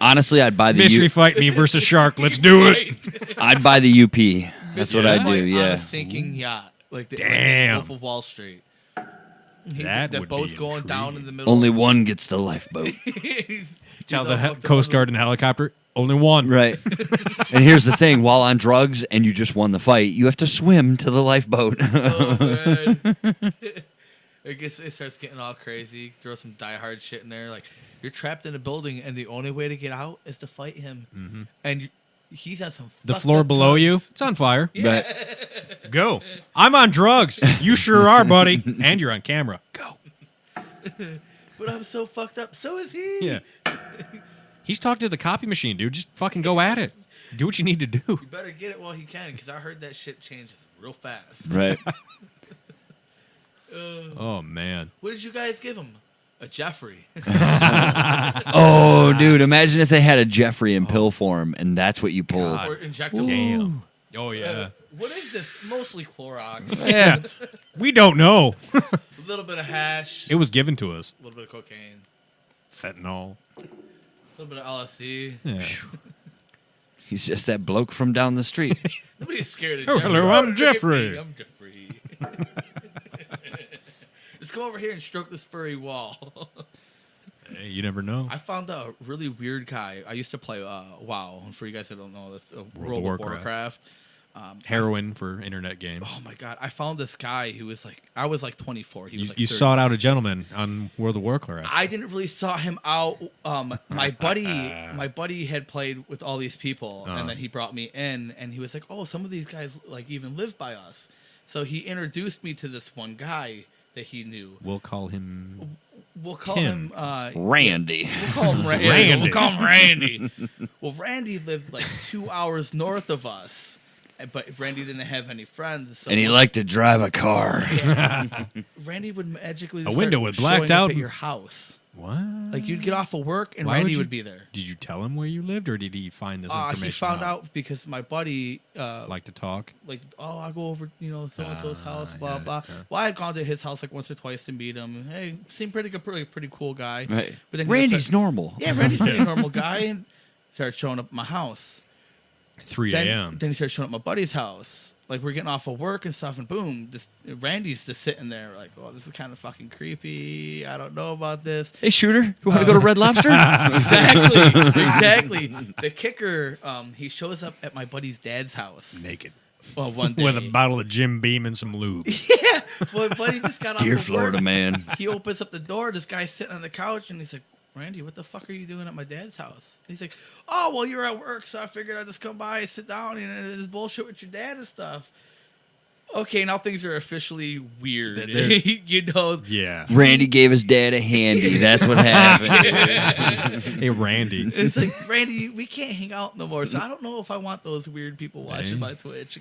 Honestly, I'd buy the Mystery fight me versus shark. Let's do it. I'd buy the UP. That's what Mystery I'd fight do. on Yeah. a sinking yacht, like the Damn. Wolf of Wall Street. That the would boat's be going down in the middle. Only one gets the lifeboat. he's Tell all the fucked up Coast on Guard and helicopter, only one. Right. And here's the thing: while on drugs and you just won the fight, you have to swim to the lifeboat. Oh, man. I guess it starts getting all crazy. Throw some diehard shit in there. Like, you're trapped in a building, and the only way to get out is to fight him. And he's on some The fucked floor up below you, drugs. it's on fire. Right. Go. I'm on drugs. You sure are, buddy. And you're on camera. Go. But I'm so fucked up. So is he. Yeah. He's talking to the copy machine, dude. Just fucking go at it. Do what you need to do. You better get it while he can, because I heard that shit changes real fast. Right. Oh, man. What did you guys give him? A Jeffrey. Oh, dude! Imagine if they had a Jeffrey in pill form, and that's what you pulled. Or injectable. Damn. Oh, yeah. What is this? Mostly Clorox. Yeah. We don't know. A little bit of hash. It was given to us. A little bit of cocaine. Fentanyl. A little bit of LSD. Yeah. He's just that bloke from down the street. Nobody's scared of Oh, Jeffrey. hello, I'm look at Jeffrey. me, I'm Jeffrey. Just come over here and stroke this furry wall. Hey, you never know. I found a really weird guy. I used to play WoW. And for you guys that don't know, that's World of Warcraft. Warcraft. Heroin for internet games. Oh my god! I found this guy who was like, I was like 24. He was like You sought out a 36. gentleman on World of Warcraft. I didn't really saw him out. My buddy had played with all these people, and then he brought me in, and he was like, "Oh, some of these guys like even live by us." So he introduced me to this one guy that he knew. We'll call him. We'll call Tim. him Randy. We'll call him Randy. Randy. We'll call him Randy. Well, Randy lived like 2 hours north of us, but Randy didn't have any friends. So And he liked to drive a car. Randy would magically A start window with showing blacked up out. at your house. What? Like you'd get off of work and Why Randy you- would be there. Did you tell him where you lived, or did he find this information? He found out because my buddy Like to talk? I'll go over, so and so's house, blah yeah, blah. yeah. Well, I had gone to his house like once or twice to meet him. Hey, seemed pretty good, pretty cool guy. Right. But then Randy's normal. Yeah, Randy's a pretty normal guy, and started showing up at my house. 3 Then, a.m. then he started showing up at my buddy's house. Like we're getting off of work and stuff, and boom, Randy's just sitting there, like, oh, this is kind of fucking creepy. I don't know about this. Hey, shooter, you want to go to Red Lobster? Exactly. The kicker, he shows up at my buddy's dad's house. Naked. Well, one day With a bottle of Jim Beam and some lube. Yeah, my buddy just got off Dear of Florida work. man. He opens up the door. This guy's sitting on the couch, and he's like, Randy, what the fuck are you doing at my dad's house? And he's like, oh, well, you're at work, so I figured I'd just come by and sit down and there's bullshit with your dad and stuff. Okay, now things are officially weird. Yeah. Randy gave his dad a handy. That's what happened. Hey, Randy. It's like, Randy, we can't hang out no more, so I don't know if I want those weird people watching my Twitch.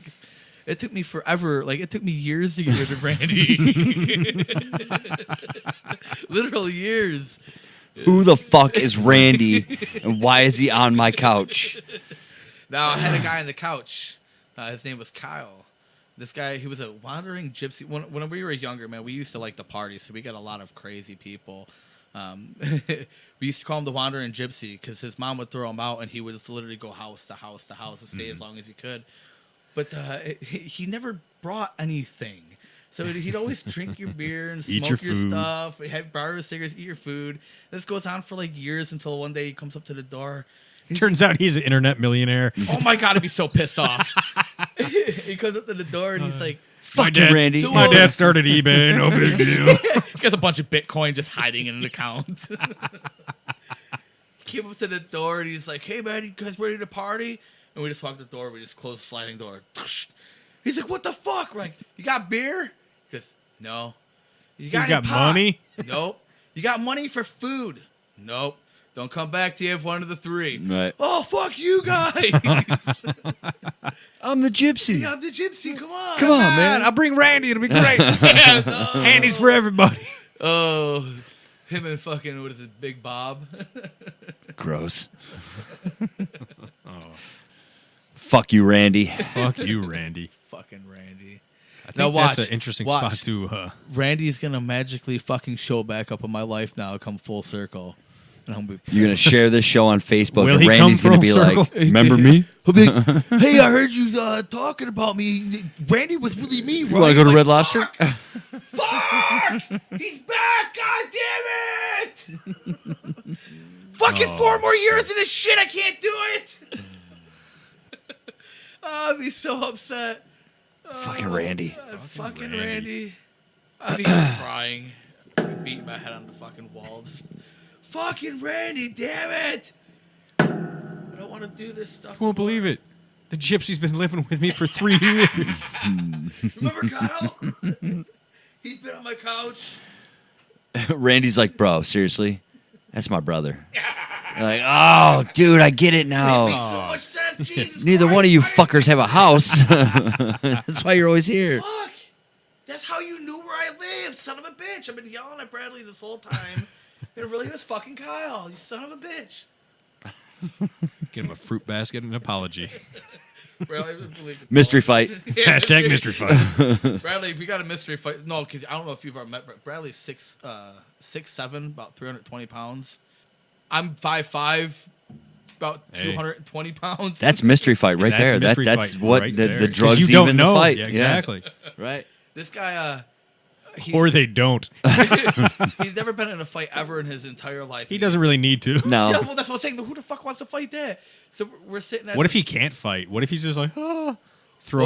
It took me forever. Like, it took me years to get rid of Randy. Literal years. Who the fuck is Randy, and why is he on my couch? Now, I had a guy on the couch. His name was Kyle. This guy, he was a wandering gypsy. When we were younger, man, we used to like to party, so we got a lot of crazy people. We used to call him the wandering gypsy because his mom would throw him out, and he would just literally go house to house to house and stay as long as he could. But he never brought anything. So he'd always drink your beer and Eat smoke your your food. stuff, borrow your cigarettes, eat your food. This goes on for like years until one day he comes up to the door. Turns out he's an internet millionaire. Oh my God, I'd be so pissed off. He comes up to the door and he's like, Fuck you, Randy. So- My dad started eBay. No big deal. he has a bunch of Bitcoin just hiding in an account. He came up to the door and he's like, hey man, you guys ready to party? And we just walked the door, we just closed the sliding door. He's like, what the fuck? We're like, you got beer? He goes, no. You got You any got pot? money? Nope. You got money for food? Nope. Don't come back till you have one of the three. Right. Oh, fuck you guys. I'm the gypsy. Yeah, I'm the gypsy. Come on. Come on, man. I'll bring Randy. It'll be great. Yeah, no. Handy's for everybody. Oh, him and fucking, what is it, Big Bob? Gross. Fuck you, Randy. Fuck you, Randy. Fucking Randy. I think Now watch. that's an interesting Watch. spot to... Randy's going to magically fucking show back up in my life now, come full circle. And I'm gonna be You're gonna share this show on Facebook, Will and he Randy's come gonna full be circle? like, "Remember me? He'll be like, hey, I heard you talking about me. Randy was really me, right? You want to go to Like, Red Lobster?" Fuck! He's back! God damn it! Fucking 4 more years of this shit, I can't do it! I'd be so upset. Fucking Randy. Fucking Randy. Randy. I'd be crying. I'd be beating my head on the fucking walls. Fucking Randy, damn it! I don't want to do this stuff. You won't believe it. The gypsy's been living with me for 3 years. Remember Kyle? He's been on my couch. Randy's like, "Bro, seriously, that's my brother." You're like, "Oh, dude, I get it now. Makes so much sense, Jesus Neither one of Christ, you right? fuckers have a house. That's why you're always here." Fuck! That's how you knew where I lived, son of a bitch. I've been yelling at Bradley this whole time. It really was fucking Kyle, you son of a bitch. Give him a fruit basket and an apology. Bradley, Mystery fight. Yeah, Hashtag mystery fight. Bradley, we got a mystery fight. No, because I don't know if you've ever met Bradley's 6'7", about 320 pounds. I'm 5'5", about Hey. 220 pounds. That's mystery fight right That's there. mystery That's fight what right the there. 'Cause drugs you don't even know. the fight. Yeah, exactly. Right. this guy. Or they don't. He's never been in a fight ever in his entire life. He doesn't really need to. No. Yeah, well, that's what I'm saying. Who the fuck wants to fight that? So we're sitting at. What if he can't fight? What if he's just like, throwing...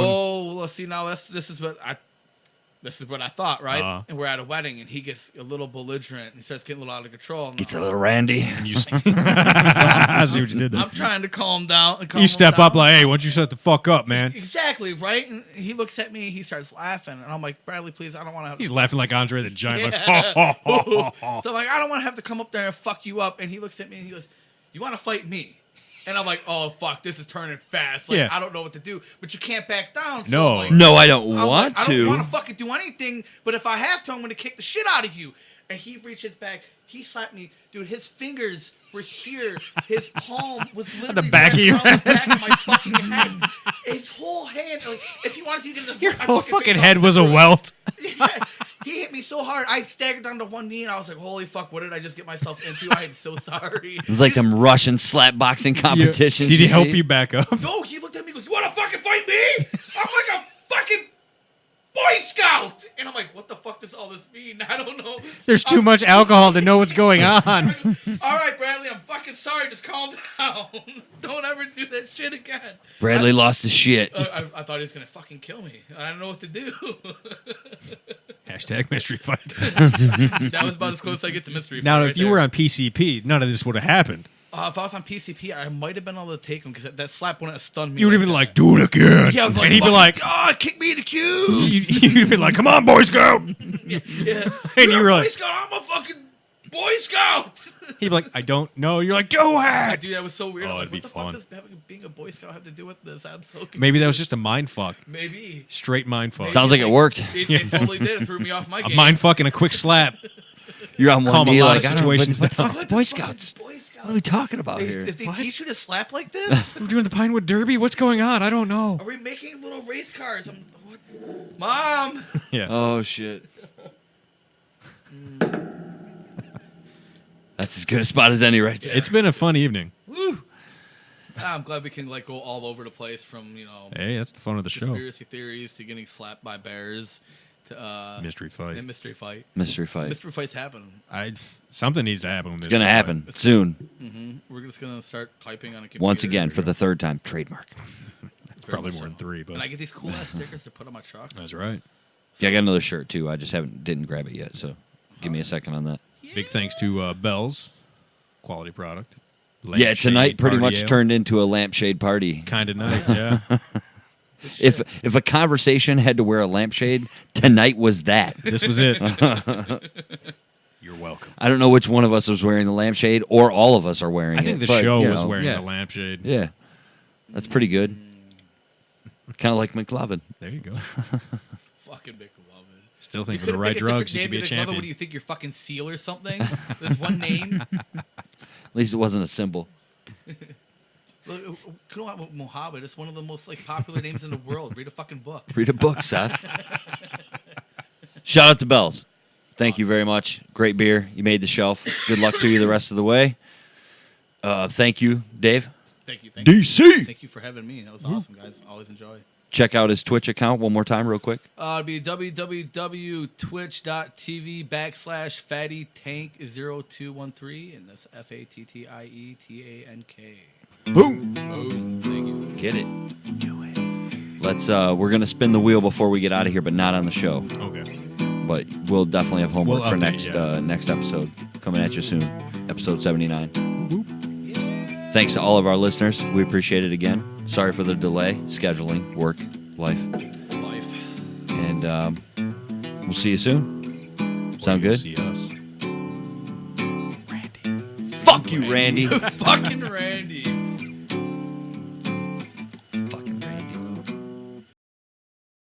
Oh, well, see, now this is what I thought, right? Uh-huh. And we're at a wedding, and he gets a little belligerent. And he starts getting a little out of control. Gets a little Randy. And you I see what you did there. I'm trying to calm down. You step up like, hey, why don't you shut the fuck up, man? Exactly, right? And he looks at me, he starts laughing, and I'm like, Bradley, please, I don't want to have He's to. laughing like Andre the Giant. Yeah. Like, So I'm like, I don't want to have to come up there and fuck you up. And he looks at me and he goes, you want to fight me? And I'm like, oh, fuck, this is turning fast. Like, Yeah. I don't know what to do. But you can't back down. So No. like, No, I don't I'm want like, I to. don't want to fucking do anything, but if I have to, I'm going to kick the shit out of you. and he reaches back. He slapped me, dude. His fingers were here. His palm was literally The back of your around the back of my fucking head. His whole hand, like, if you wanted to, you could just Your rip my whole face fucking off. head was a welt. He hit me so hard, I staggered down to one knee, and I was like, "Holy fuck! What did I just get myself into? I am so sorry." It was like them Russian slap boxing competitions. Did he help see? you back up? No, he looked at me and goes, "You want to fucking fight me? I'm like a fucking Boy Scout!" And I'm like, "What the fuck does all this mean? I don't know." There's too much alcohol to know what's going on. All right, Bradley, I'm fucking sorry. Just calm down. Don't ever do that shit again. Bradley lost his shit. I thought he was gonna fucking kill me. I don't know what to do. Hashtag mystery fight. That was about as close as I get to mystery. Now, fight if right you there. were on PCP, none of this would have happened. If I was on PCP, I might have been able to take him because that slap wouldn't have stunned me. You would have like been that. like, "Do it again," Yeah, and he'd be like, "Oh, kick me in the cubes." "You'd be like, come on, Boy Scout." Yeah. And you You're were a like, Boy Scout. I'm a fucking Boy Scout. he'd be like, "I don't know." You're like, "Do it." Dude, that was so weird. Oh, I'm like, it'd be what the fun. fuck does being a Boy Scout have to do with this? I'm so confused. Maybe that was just a mind fuck. Maybe. Straight mind fuck. Sounds like it worked. It totally did. It threw me off my A game. mind fuck and a quick slap. You're on Calm one a knee lot like, of I don't know, situations what the down. fuck is What Boy the fuck Scouts? is Boy Scouts? What are we talking about Did here? they teach you to slap like this? We're doing the Pinewood Derby. What's going on? I don't know. Are we making little race cars? What? Mom! Yeah. Oh, shit. That's as good a spot as any right there. It's been a fun evening. I'm glad we can go all over the place from, Hey, that's the fun of the show. conspiracy theories to getting slapped by bears to Mystery fight. and mystery fight. Mystery fight. Mystery fights happen. Something needs to happen with It's Mystery going to Fight. happen soon. We're just gonna start typing on a computer. Once again, for the third time. Trademark. Probably much more than so. 3, but And I get these cool ass stickers to put on my truck. that's right. Yeah, I got another shirt, too. I just didn't grab it yet, so give me a second on that. Big thanks to Bells, quality product. Yeah, tonight pretty much turned turned into a lampshade party. kind of night. Yeah. If a conversation had to wear a lampshade, tonight was that. This was it. You're welcome. I don't know which one of us was wearing the lampshade, or all of us are wearing I it. think the but, show you was know, wearing yeah. the lampshade. Yeah, that's pretty good. Kind of like McLovin. There you go. Fucking McLovin. Still think You with the could've right picked a drugs, you different could be a name, McLovin. What do champion. you think? You're fucking Seal or something? There's one name. At least it wasn't a symbol. Look, Kunal Mohammed is one of the most popular names in the world. Read a fucking book. Read a book, Seth. Shout out to Bells. Thank you very much. Great beer. You made the shelf. Good luck to you the rest of the way. Thank you, Dave. Thank you. Thank you. DC. Thank you for having me. That was awesome, guys. Always enjoy. Check out his Twitch account one more time real quick. It'd be www.twitch.tv/fattytank0213, and that's FATTIETANK. Boom. Boom. Thank you. Get it. Do it. Let's we're gonna spin the wheel before we get out of here, but not on the show. Okay. But we'll definitely have homework We'll for update, next episode coming at you soon. Episode 79. Thanks to all of our listeners. We appreciate it again. Sorry for the delay, scheduling, work, life. Life. And we'll see you soon. Sound good? See us. Fuck you, Randy. Fucking Randy.